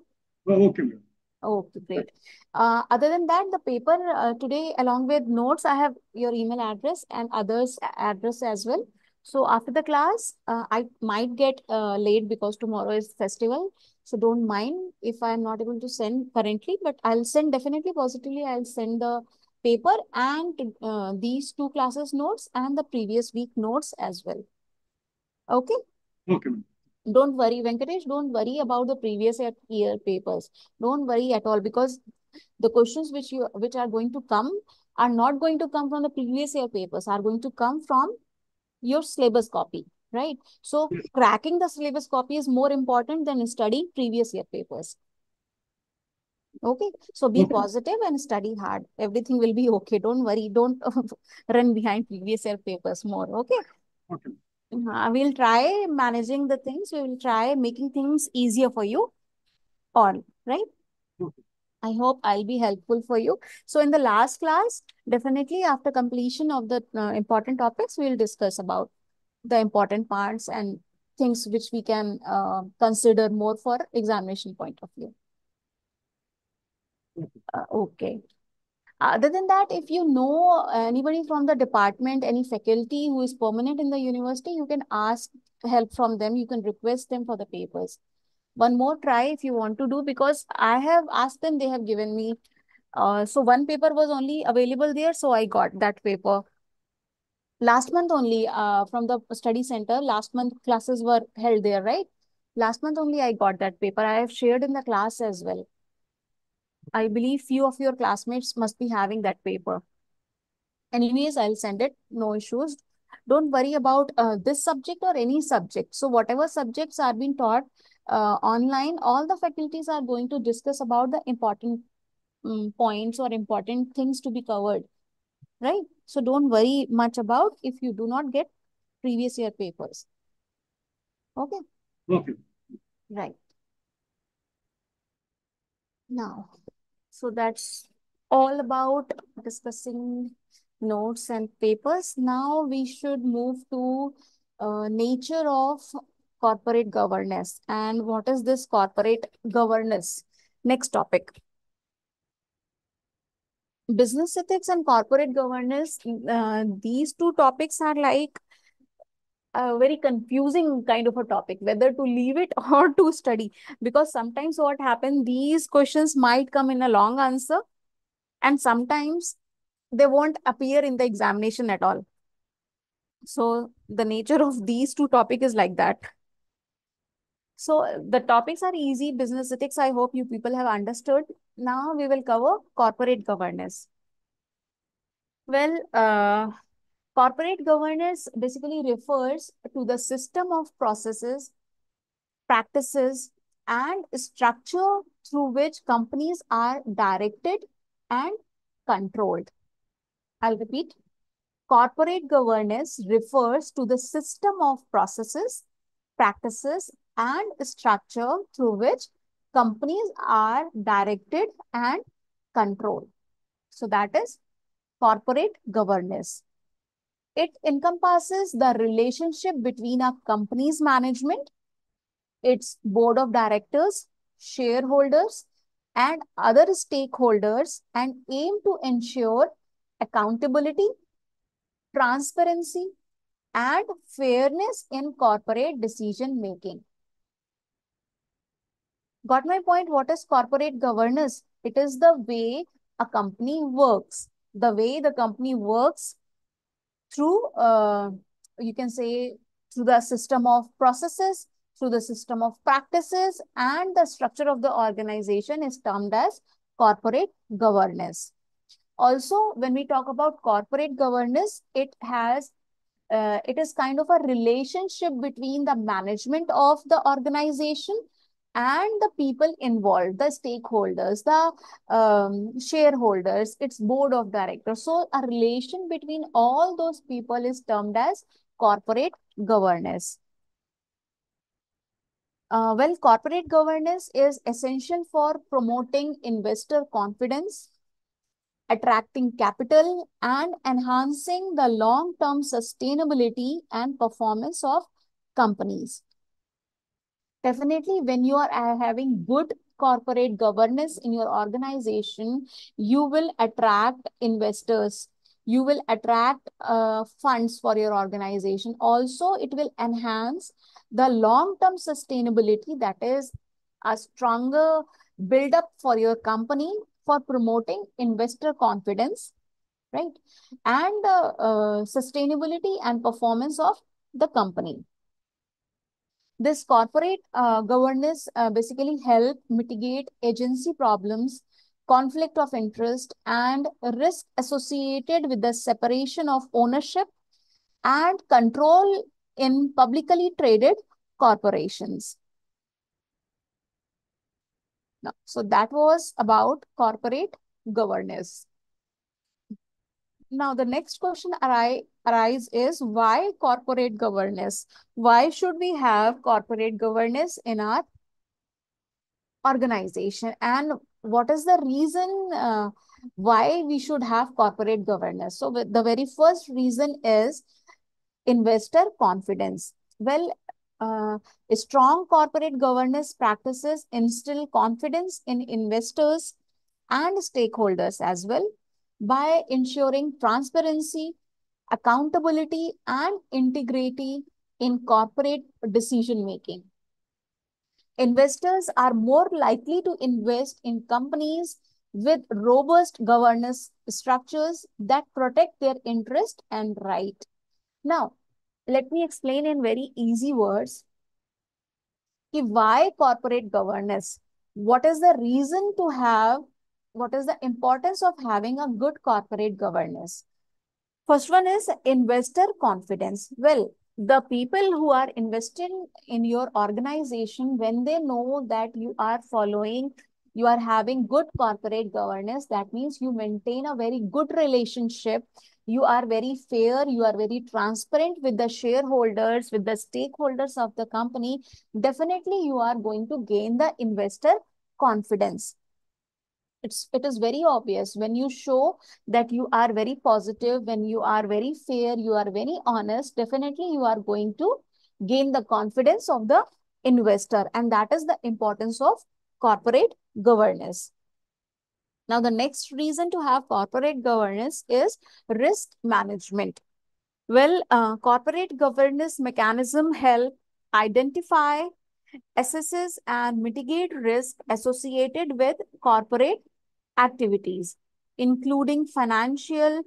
Okay madam. Okay, great. Other than that, the paper today, along with notes, I have your email address and others' address as well. So after the class, I might get late because tomorrow is festival. So don't mind if I am not able to send currently, but I'll send definitely positively. I'll send the paper and these two classes notes and the previous week notes as well. Okay. Okay madam. Don't worry, Venkatesh, don't worry about the previous year papers. Don't worry at all because the questions which are going to come are not going to come from the previous year papers, are going to come from your syllabus copy, right? So Yes. cracking the syllabus copy is more important than studying previous year papers. Okay, so be Okay. positive and study hard. Everything will be okay. Don't worry. Don't run behind previous year papers more. Okay. Okay. We'll try managing the things. We will try making things easier for you all, right? Okay. I hope I'll be helpful for you. So in the last class, definitely after completion of the important topics, we'll discuss about the important parts and things which we can consider more for examination point of view. Okay. Okay. Other than that, if you know anybody from the department, any faculty who is permanent in the university, you can ask help from them. You can request them for the papers. One more try if you want to do because I have asked them, they have given me. So one paper was only available there, so I got that paper. Last month only from the study center, last month classes were held there, right? Last month only I got that paper. I have shared in the class as well. I believe few of your classmates must be having that paper. Anyways, I'll send it, no issues. Don't worry about this subject or any subject. So whatever subjects are being taught online, all the faculties are going to discuss about the important points or important things to be covered, right? So don't worry much about if you do not get previous year papers. Okay, Okay. right. Now, so that's all about discussing notes and papers. Now we should move to nature of corporate governance and what is this corporate governance? Next topic. Business ethics and corporate governance. These two topics are like a very confusing kind of a topic, whether to leave it or to study. Because sometimes what happens, these questions might come in a long answer and sometimes they won't appear in the examination at all. So the nature of these two topics is like that. So the topics are easy. Business ethics, I hope you people have understood. Now we will cover corporate governance. Well, corporate governance basically refers to the system of processes, practices, and structure through which companies are directed and controlled. I'll repeat. Corporate governance refers to the system of processes, practices, and structure through which companies are directed and controlled. So that is corporate governance. It encompasses the relationship between a company's management, its board of directors, shareholders, and other stakeholders, and aim to ensure accountability, transparency, and fairness in corporate decision making. Got my point? What is corporate governance? It is the way a company works. The way the company works through, you can say, through the system of processes, through the system of practices, and the structure of the organization is termed as corporate governance. Also, when we talk about corporate governance, it is kind of a relationship between the management of the organization and the people involved, the stakeholders, the shareholders, its board of directors. So a relation between all those people is termed as corporate governance. Well, corporate governance is essential for promoting investor confidence, attracting capital, and enhancing the long-term sustainability and performance of companies. Definitely, when you are having good corporate governance in your organization, you will attract investors. You will attract funds for your organization. Also, it will enhance the long-term sustainability, that is a stronger build-up for your company for promoting investor confidence, right? And sustainability and performance of the company. This corporate governance basically help mitigate agency problems, conflict of interest, and risk associated with the separation of ownership and control in publicly traded corporations. Now, so that was about corporate governance. Now, the next question arise is why corporate governance? Why should we have corporate governance in our organization, and what is the reason why we should have corporate governance? So the very first reason is investor confidence. Well, strong corporate governance practices instill confidence in investors and stakeholders as well by ensuring transparency, accountability, and integrity in corporate decision making. Investors are more likely to invest in companies with robust governance structures that protect their interest and right. Now, let me explain in very easy words why corporate governance. What is the reason to have, what is the importance of having a good corporate governance? First one is investor confidence. Well, the people who are investing in your organization, when they know that you are following, you are having good corporate governance, that means you maintain a very good relationship. You are very fair, you are very transparent with the shareholders, with the stakeholders of the company. Definitely, you are going to gain the investor confidence. It is very obvious when you show that you are very positive, when you are very fair, you are very honest, definitely you are going to gain the confidence of the investor, and that is the importance of corporate governance. Now, the next reason to have corporate governance is risk management. Well, corporate governance mechanism help identify, assesses, and mitigate risk associated with corporate activities, including financial,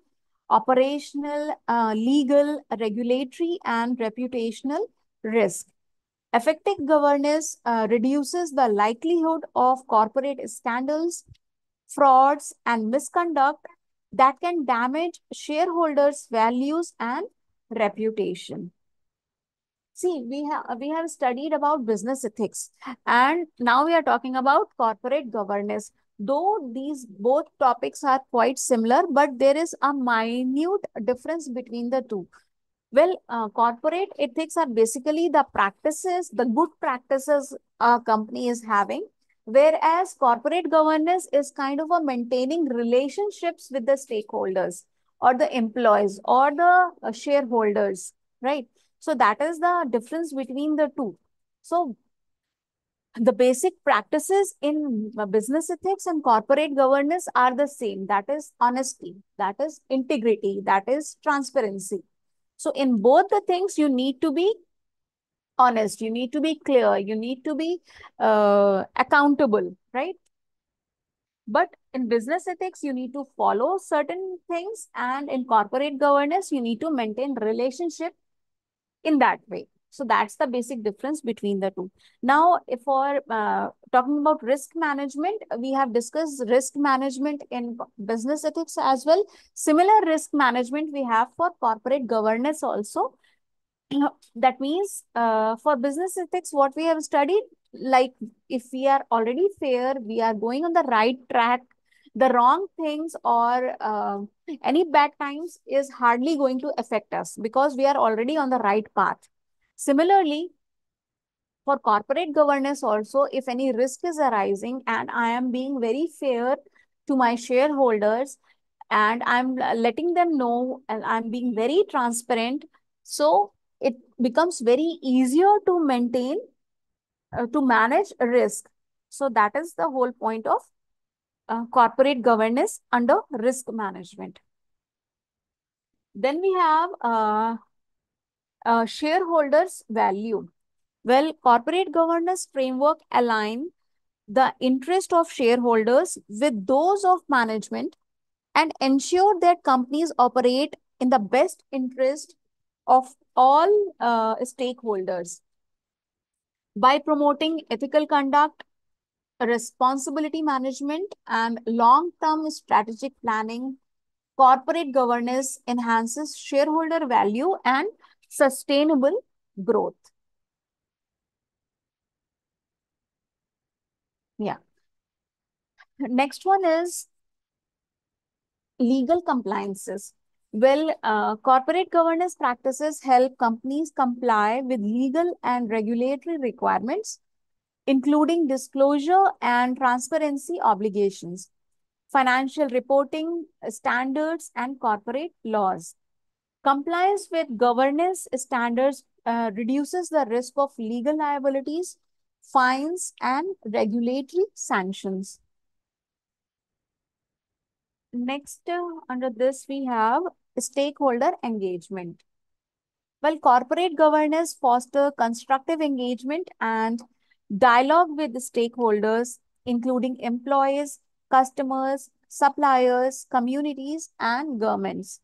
operational, legal, regulatory, and reputational risk. Effective governance reduces the likelihood of corporate scandals, frauds, and misconduct that can damage shareholders' values and reputation. See, we have studied about business ethics, and now we are talking about corporate governance. Though these both topics are quite similar, but there is a minute difference between the two. Well, corporate ethics are basically the practices, the good practices a company is having, whereas corporate governance is kind of a maintaining relationships with the stakeholders or the employees or the shareholders, right? So that is the difference between the two. So the basic practices in business ethics and corporate governance are the same. That is honesty, that is integrity, that is transparency. So in both the things, you need to be honest, you need to be clear, you need to be accountable, right? But in business ethics, you need to follow certain things, and in corporate governance, you need to maintain relationship in that way. So that's the basic difference between the two. Now, if for talking about risk management, we have discussed risk management in business ethics as well. Similar risk management we have for corporate governance also. That means for business ethics, what we have studied, like if we are already fair, we are going on the right track, the wrong things or any bad times is hardly going to affect us because we are already on the right path. Similarly, for corporate governance also, if any risk is arising and I am being very fair to my shareholders and I'm letting them know and I'm being very transparent, so it becomes very easier to maintain, to manage risk. So that is the whole point of corporate governance under risk management. Then we have shareholders value. Well, corporate governance framework align the interest of shareholders with those of management and ensure that companies operate in the best interest of all stakeholders. By promoting ethical conduct, responsibility management, and long-term strategic planning, corporate governance enhances shareholder value and sustainable growth. Yeah. Next one is legal compliances. Well, corporate governance practices help companies comply with legal and regulatory requirements, including disclosure and transparency obligations, financial reporting standards, and corporate laws. Compliance with governance standards reduces the risk of legal liabilities, fines, and regulatory sanctions. Next, under this, we have stakeholder engagement. Well, corporate governance foster constructive engagement and dialogue with the stakeholders, including employees, customers, suppliers, communities, and governments.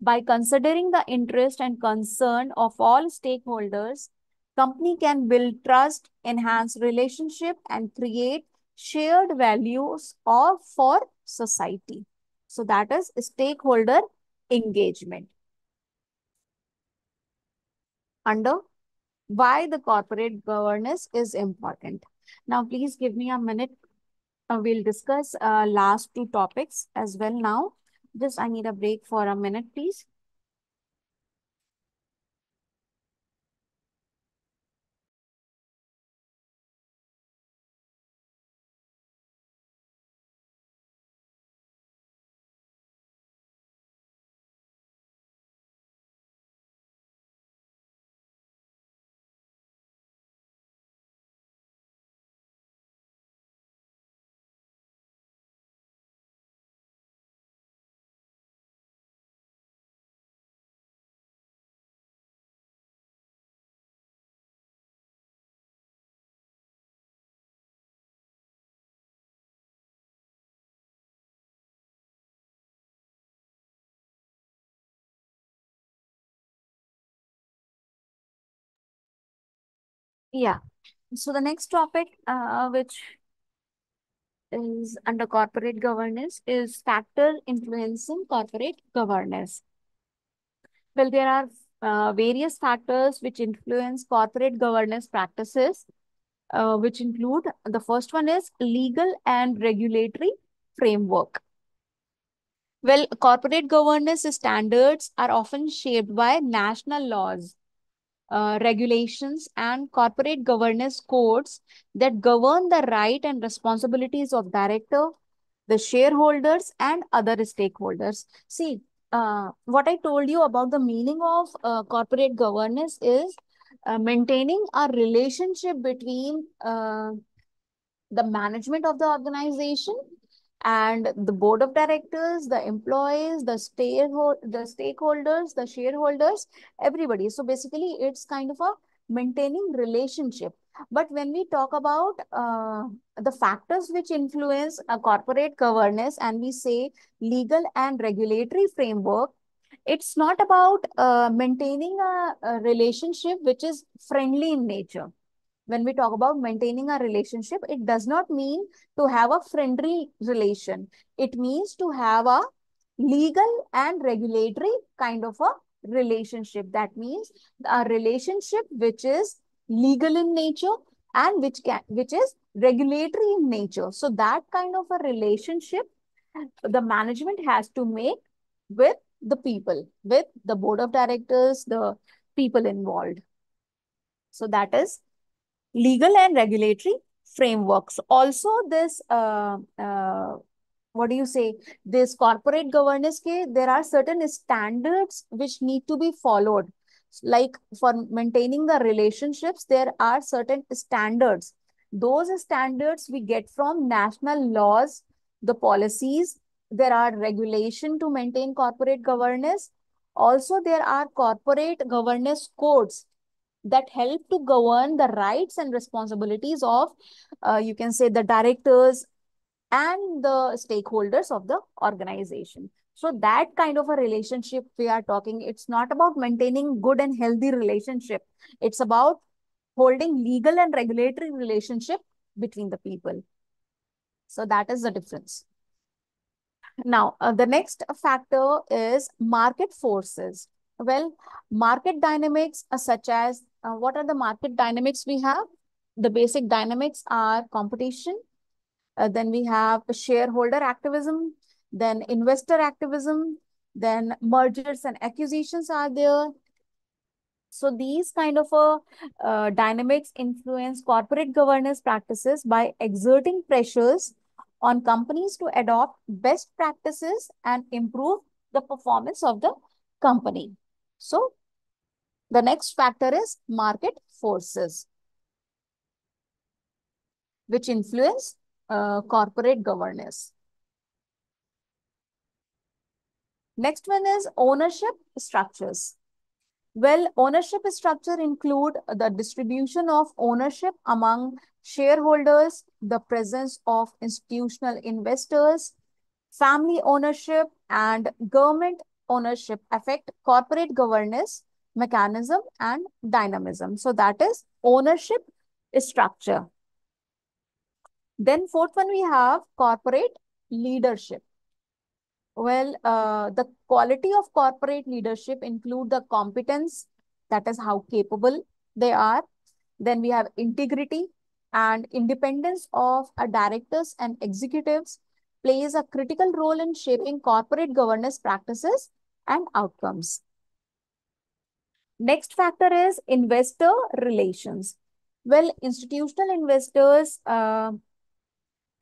By considering the interest and concern of all stakeholders, company can build trust, enhance relationship, and create shared values of for society. So that is stakeholder engagement. Under why the corporate governance is important. Now, please give me a minute. We'll discuss last two topics as well now. Just I need a break for a minute, please. Yeah. So the next topic, which is under corporate governance, is factor influencing corporate governance. Well, there are various factors which influence corporate governance practices, which include the first one is legal and regulatory framework. Well, corporate governance standards are often shaped by national laws, regulations, and corporate governance codes that govern the right and responsibilities of director, the shareholders, and other stakeholders. See, what I told you about the meaning of corporate governance is maintaining a relationship between the management of the organization and the board of directors, the employees, the stakeholders, the shareholders, everybody. So basically, it's kind of a maintaining relationship. But when we talk about the factors which influence a corporate governance and we say legal and regulatory framework, it's not about maintaining a relationship which is friendly in nature. When we talk about maintaining a relationship, it does not mean to have a friendly relation. It means to have a legal and regulatory kind of a relationship. That means a relationship which is legal in nature and which is regulatory in nature. So that kind of a relationship the management has to make with the people, with the board of directors, the people involved. So that is legal and regulatory frameworks. Also, this what do you say? This corporate governance, there are certain standards which need to be followed. Like for maintaining the relationships, there are certain standards. Those standards we get from national laws, the policies. There are regulation to maintain corporate governance. Also, there are corporate governance codes that help to govern the rights and responsibilities of, you can say, the directors and the stakeholders of the organization. So that kind of a relationship we are talking, it's not about maintaining good and healthy relationship. It's about holding legal and regulatory relationship between the people. So that is the difference. Now, the next factor is market forces. Well, market dynamics such as what are the market dynamics we have? The basic dynamics are competition, then we have shareholder activism, then investor activism, then mergers and acquisitions are there. So these kind of dynamics influence corporate governance practices by exerting pressures on companies to adopt best practices and improve the performance of the company. So the next factor is market forces, which influence corporate governance. Next one is ownership structures. Well, ownership structure include the distribution of ownership among shareholders, the presence of institutional investors, family ownership, and government ownership affect corporate governance mechanism and dynamism. So that is ownership structure. Then fourth one we have corporate leadership. Well, the quality of corporate leadership include the competence, that is how capable they are. Then we have integrity and independence of our directors and executives plays a critical role in shaping corporate governance practices and outcomes. Next factor is investor relations. Well, institutional investors,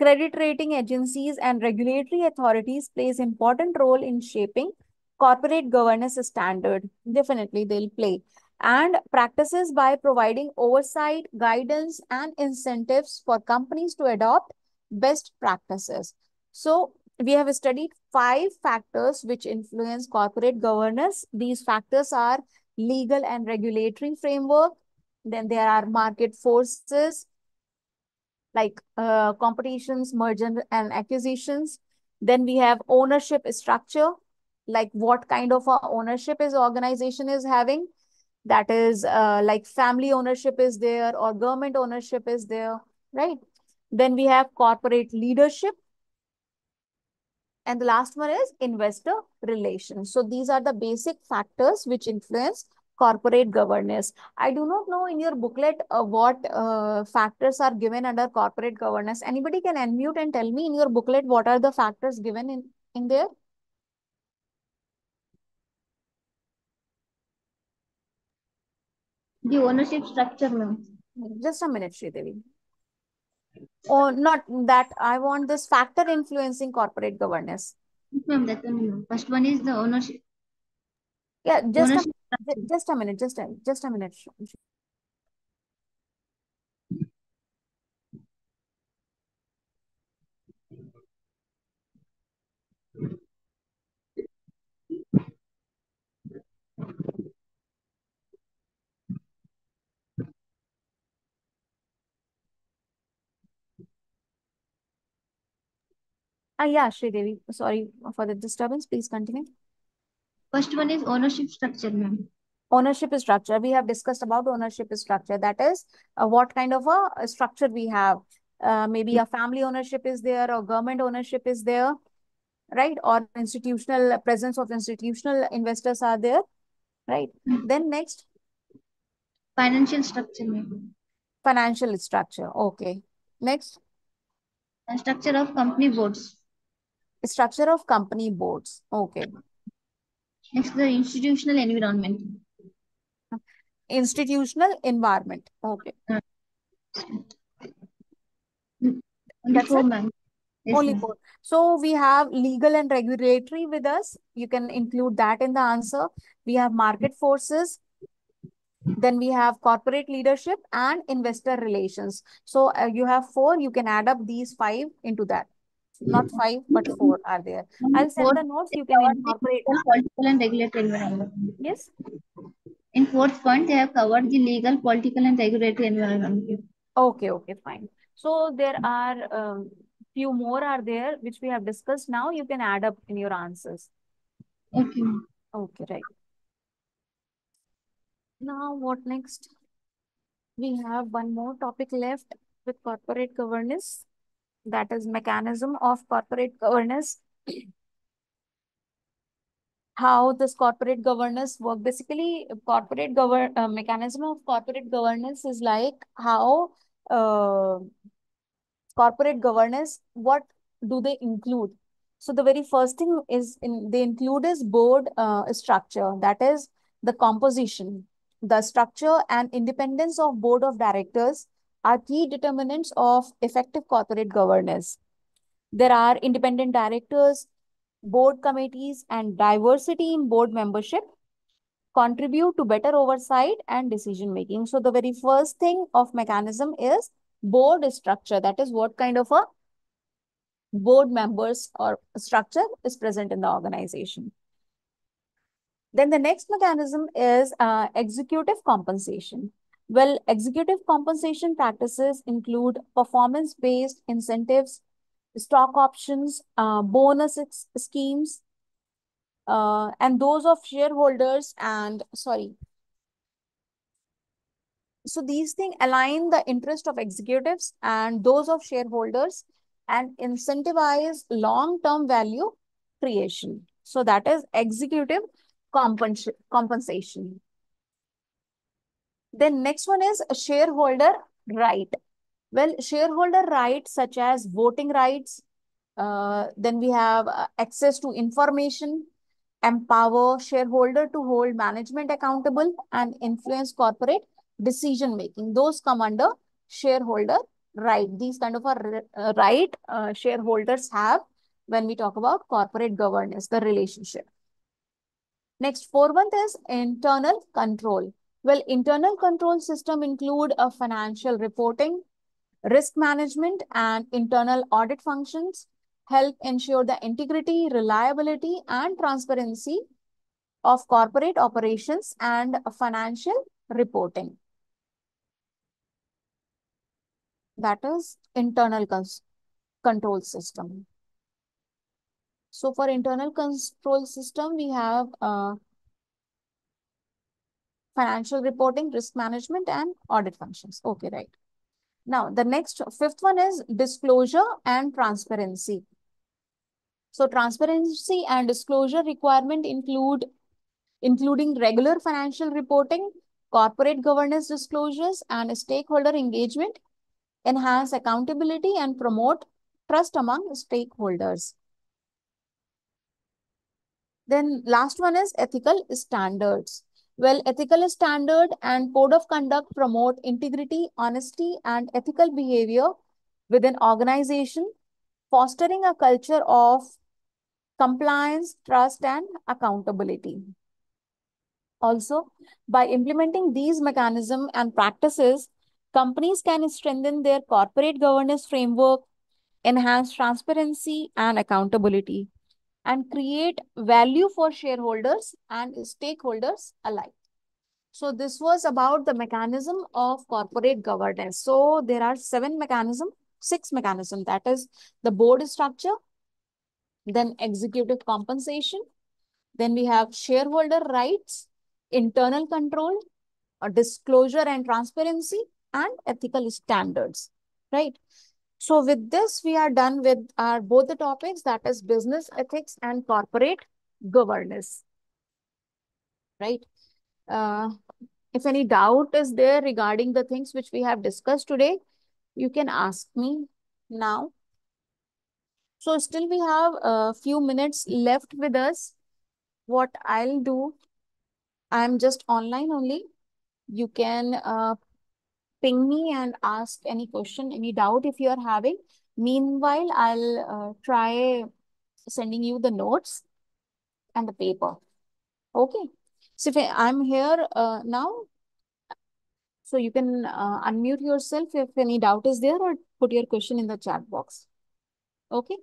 credit rating agencies and regulatory authorities plays important role in shaping corporate governance standard. Definitely they'll play. And practices by providing oversight, guidance, and incentives for companies to adopt best practices. So we have studied 5 factors which influence corporate governance. These factors are legal and regulatory framework. Then there are market forces, like competitions, merger and acquisitions. Then we have ownership structure, like what kind of a ownership is organization is having. That is like family ownership is there or government ownership is there, right? Then we have corporate leadership. And the last one is investor relations. So these are the basic factors which influence corporate governance. I do not know in your booklet what factors are given under corporate governance. Anybody can unmute and tell me in your booklet what are the factors given in there? The ownership structure, ma'am. Just a minute, Sridevi. Oh, not that. I want this factor influencing corporate governance. Ma'am, that one, ma'am. First one is the ownership. Yeah, Ownership structure. just a minute, just a minute. Yeah, Sridevi. Sorry for the disturbance. Please continue. First one is ownership structure, ma'am. Ownership structure. We have discussed about ownership structure. That is what kind of a structure we have. Maybe a family ownership is there or government ownership is there, right? Or institutional presence of institutional investors are there, right? Then next, Financial structure, ma'am. financial structure. Okay. Next, And structure of company boards. structure of company boards. Okay. Next, the institutional environment. Institutional environment. Okay. Uh, Only That's four, it. ma'am. Yes, Only ma'am. four. So we have legal and regulatory with us. You can include that in the answer. We have market forces. Then we have corporate leadership and investor relations. So you have four. You can add up these five into that. Not five, but four are there. In I'll send fourth, the notes. they You can covered the incorporate. legal, political, and regulatory environment. Yes. In fourth point, they have covered the legal, political, and regulatory environment. Okay. Okay. Fine. So there are few more are there which we have discussed. Now you can add up in your answers. Okay. Okay. Right. Now what next? We have one more topic left with corporate governance. That is mechanism of corporate governance. How this corporate governance work. Basically, mechanism of corporate governance is like how uh, corporate governance, what do they include? So the very first thing is they include is board structure. That is the composition, the structure and independence of board of directors are key determinants of effective corporate governance. There are independent directors, board committees, and diversity in board membership contribute to better oversight and decision making. So the very first thing of mechanism is board structure. That is what kind of a board members or structure is present in the organization. Then the next mechanism is executive compensation. Well, executive compensation practices include performance-based incentives, stock options, bonus schemes, and those of shareholders and sorry. So these things align the interest of executives and those of shareholders and incentivize long-term value creation. So that is executive compensation. Then next one is a shareholder right. Well, shareholder rights such as voting rights, then we have access to information, empower shareholder to hold management accountable and influence corporate decision making. Those come under shareholder right. These kind of a right shareholders have when we talk about corporate governance, the relationship. Next, fourth is internal control. Well, internal control system include a financial reporting, risk management, and internal audit functions, help ensure the integrity, reliability, and transparency of corporate operations and financial reporting. That is internal control system. So for internal control system, we have financial reporting, risk management, and audit functions. Okay, right. Now, the next fifth one is disclosure and transparency. So transparency and disclosure requirement including regular financial reporting, corporate governance disclosures, and stakeholder engagement, enhance accountability and promote trust among stakeholders. Then last one is ethical standards. Well, ethical standard and code of conduct promote integrity, honesty, and ethical behavior within organization, fostering a culture of compliance, trust, and accountability. Also, by implementing these mechanisms and practices, companies can strengthen their corporate governance framework, enhance transparency and accountability, and create value for shareholders and stakeholders alike. So this was about the mechanism of corporate governance. So there are six mechanisms. That is the board structure, then executive compensation, then we have shareholder rights, internal control, disclosure and transparency, and ethical standards, right? So with this, we are done with our both the topics, that is business ethics and corporate governance, right? Uh, if any doubt is there regarding the things which we have discussed today, you can ask me now. So still we have a few minutes left with us. What I'll do, I'm just online only. You can ping me and ask any question, any doubt if you are having. Meanwhile, I'll try sending you the notes and the paper. Okay. So if I'm here now, so you can unmute yourself if any doubt is there or put your question in the chat box. Okay.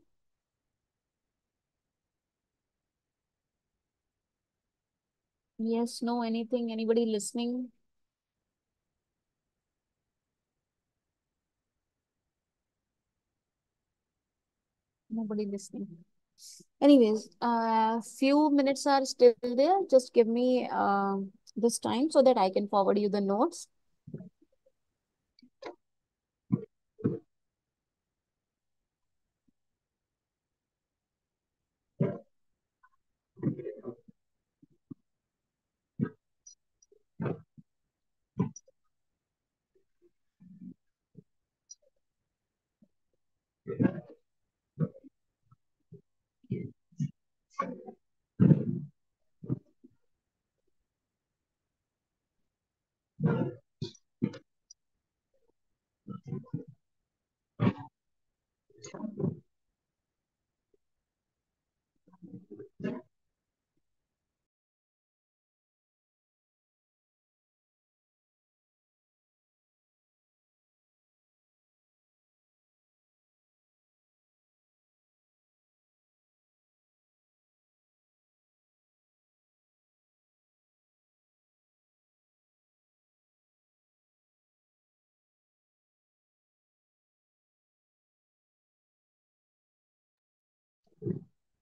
Yes, no, anything, anybody listening? Nobody listening. Anyways, few minutes are still there. Just give me this time so that I can forward you the notes.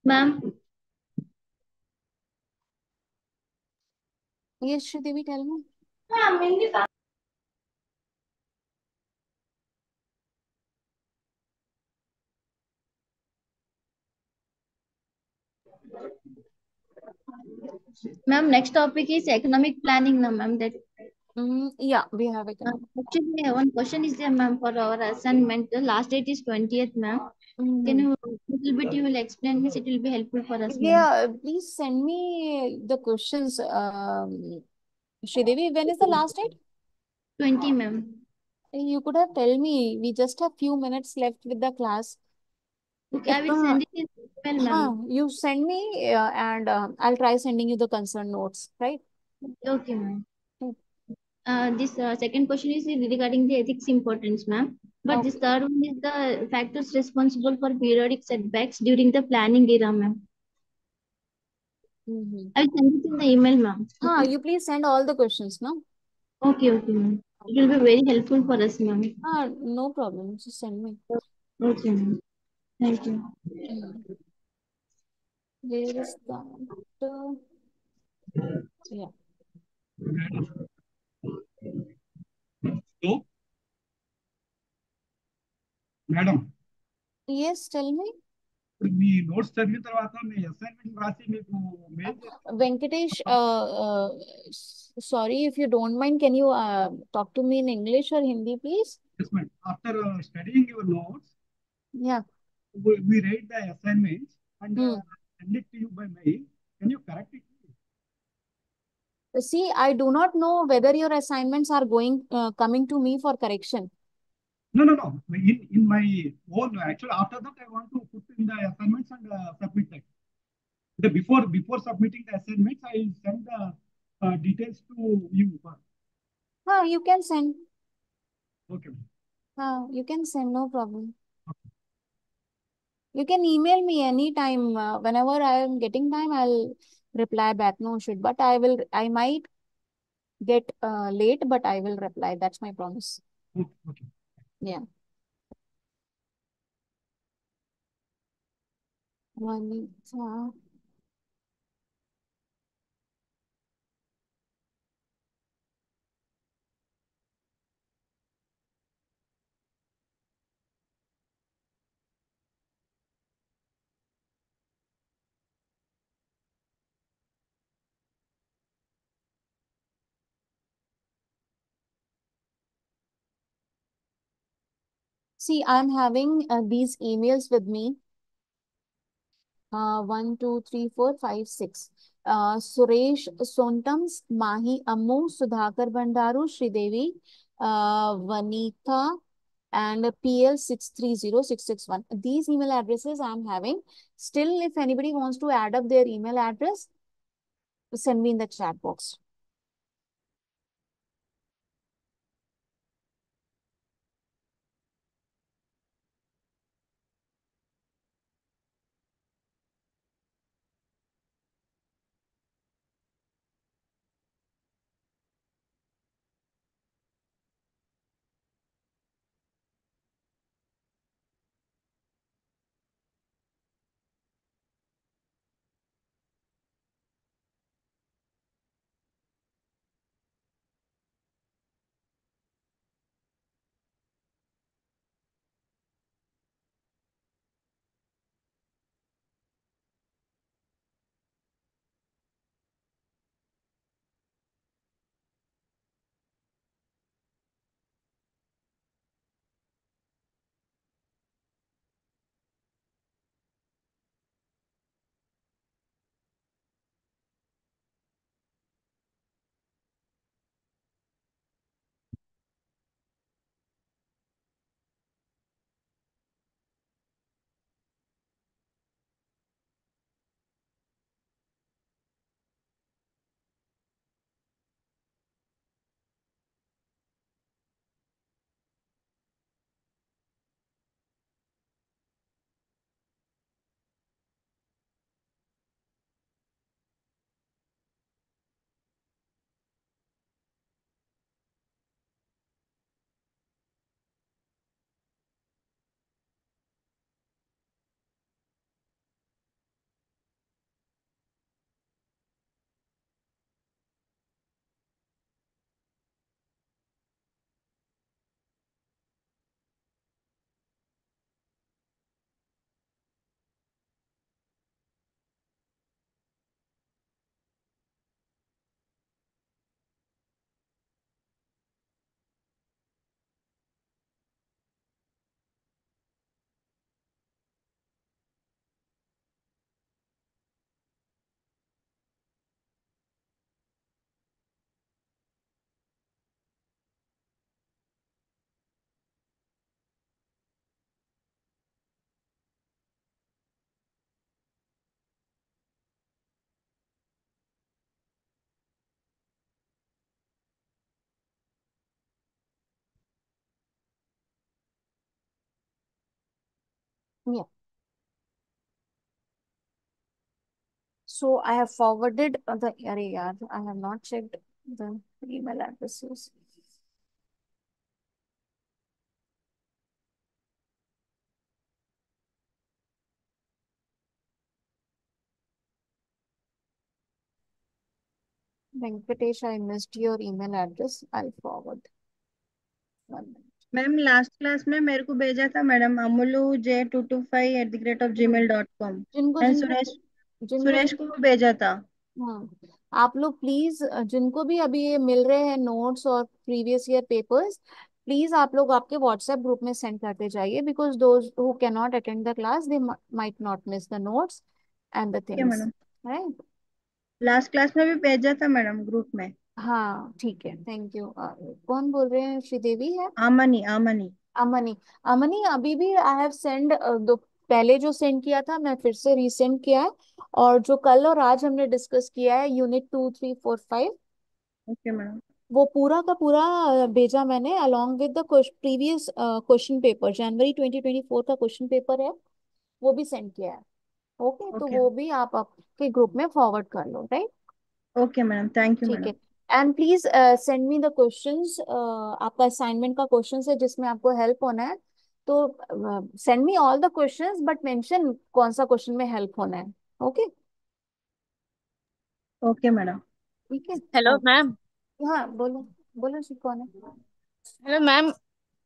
Ma'am, Yes, Shridevi, tell me. ma'am, next topic is economic planning, na ma'am. That Yeah, we have it. actually one question is there, ma'am, for our assignment. The last date is 20th, ma'am. Can you little bit you will explain this? It will be helpful for us, ma'am. Yeah, please send me the questions. Shridevi, when is the last date? 20, ma'am. You could have tell me. We just have few minutes left with the class. Okay, If I will send it in email, ma'am. you send me and I'll try sending you the concern notes, right? Okay, ma'am. Hmm. This second question is regarding the ethics importance, ma'am. But this Okay. third one is the factors responsible for periodic setbacks during the planning era, ma'am. I will send it in the email, ma'am. Okay. You please send all the questions, no? Okay, okay, ma'am. It will be very helpful for us, ma'am. No problem. Just send me. Okay, ma'am. Thank you. Hmm. Where is that? Yeah. So, madam, Yes, tell me. ఇప్పుడు మీ notes చదివిన తర్వాత మీ assignment రాసి మీకు mail చేస్తాను. Venkatesh, sorry if you don't mind, can you talk to me in English or Hindi, please? Yes, madam. After studying your notes, Yeah. we rate the assignments and Hmm. send it to you by mail. Can you correct it? See, I do not know whether your assignments are coming to me for correction. No, no, no. In my own, actually, after that, I want to put in the assignments and submit that. Before submitting the assignments, I send the details to you. You can send. Okay, ma'am. You can send, no problem. You can email me anytime. Whenever I am getting time, I'll reply back. No should, but I might get late, but I will reply. That's my promise. Okay, okay. Yeah. Vanita. See, I'm having these emails with me. 1, 2, 3, 4, 5, 6. Suresh Sontams, Mahi Ammu, Sudhakar Bandaru, Sridevi, Vanitha, and PL630661. These email addresses I'm having. Still, if anybody wants to add up their email address, send me in the chat box. Yeah. So I have forwarded the area. I have not checked the email addresses. Venkatesh, I missed your email address. I'll forward. Ma'am last class में मेरे को भेजा था madam, amulu j225@gmail.com। जिनको मैंने जिनको सुरेश जिनको सुरेश को जिनको भी भेजा था। हाँ, आप लोग प्लीज जिनको भी अभी ये मिल रहे हैं नोट्स और प्रीवियस ईयर पेपर्स, प्लीज आप लोग आपके व्हाट्सएप ग्रुप में सेंड करते जाइए, because those who can not attend the class they might not miss the notes and the okay things, madam, right. Last class में भी भेजा था मैडम ग्रुप में। हाँ ठीक है, थैंक यू। कौन बोल रहे हैं? श्रीदेवी है? आमनी आमनी। अमनी। अमनी अभी भी आई हैव सेंड, दो पहले जो सेंड किया था मैं फिर से रीसेंड किया है, और जो कल और आज हमने डिस्कस किया है यूनिट 2, 3, 4, 5, ओके मैडम। वो पूरा का पूरा भेजा मैंने along with the previous question paper, जनवरी 2024 का क्वेश्चन पेपर है, वो भी सेंड किया है। ओके, तो ओके वो भी आप आपके ग्रुप में फॉरवर्ड कर लो, right. Okay madam, thank you ठीक मैडम। है। And please send me the questions, आपका असाइनमेंट का क्वेश्चंस है जिसमें आपको हेल्प होना है, तो send me all the questions but mention कौन सा क्वेश्चन में हेल्प होना है। ओके। Okay madam. ठीक है। Hello okay. मैम। हाँ बोलो। बोलो जी, कौन है? Hello ma'am,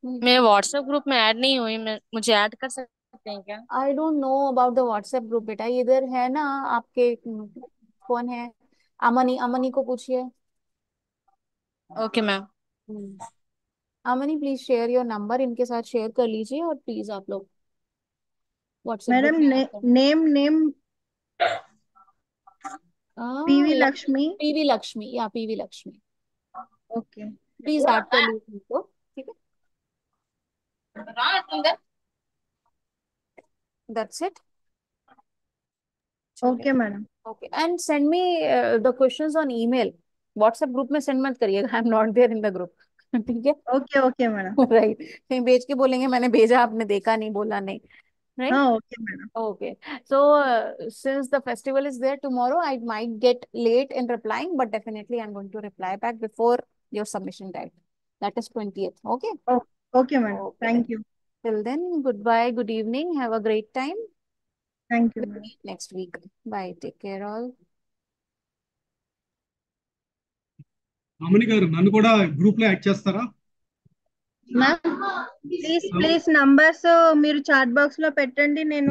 hmm. मैं व्हाट्सएप ग्रुप में ऐड नहीं हुई, मैं मुझे ऐड कर सकते हैं क्या? I don't know about the WhatsApp group बेटा, इधर है ना आपके, कौन है? अमनी, अमनी को पूछिए। Okay ma'am. Hmm. Amani please share your number, इनके साथ शेयर कर लीजिए, और प्लीज आप लोग व्हाट्सएप ग्रुप मैडम में ऐड कर। Name name PV Lakshmi. PV Lakshmi, या PV Lakshmi, okay please add कर लीजिए उनको। ठीक है, that's it. Okay madam. Okay, and send me the questions on email. WhatsApp group में सेंड मत करिएगा, I am not there in the group. ठीक है। Okay okay madam. राइट, कहीं भेज के बोलेंगे मैंने भेजा, आपने देखा नहीं, बोला नहीं, right? हाँ okay madam. Okay. So, since the festival is there tomorrow, I might get late in replying, but definitely I'm going to reply back before your submission date. That is 20th. Okay. Okay madam, Okay then. Thank you. Till then, goodbye, good evening. Have a great time. Thank you We'll madam. meet next week. Bye. Take care, all. అమని గారు నన్ను కూడా group లో add చేస్తారా? Ma'am please please numbers మీరు chat box లో పెట్టండి, నేను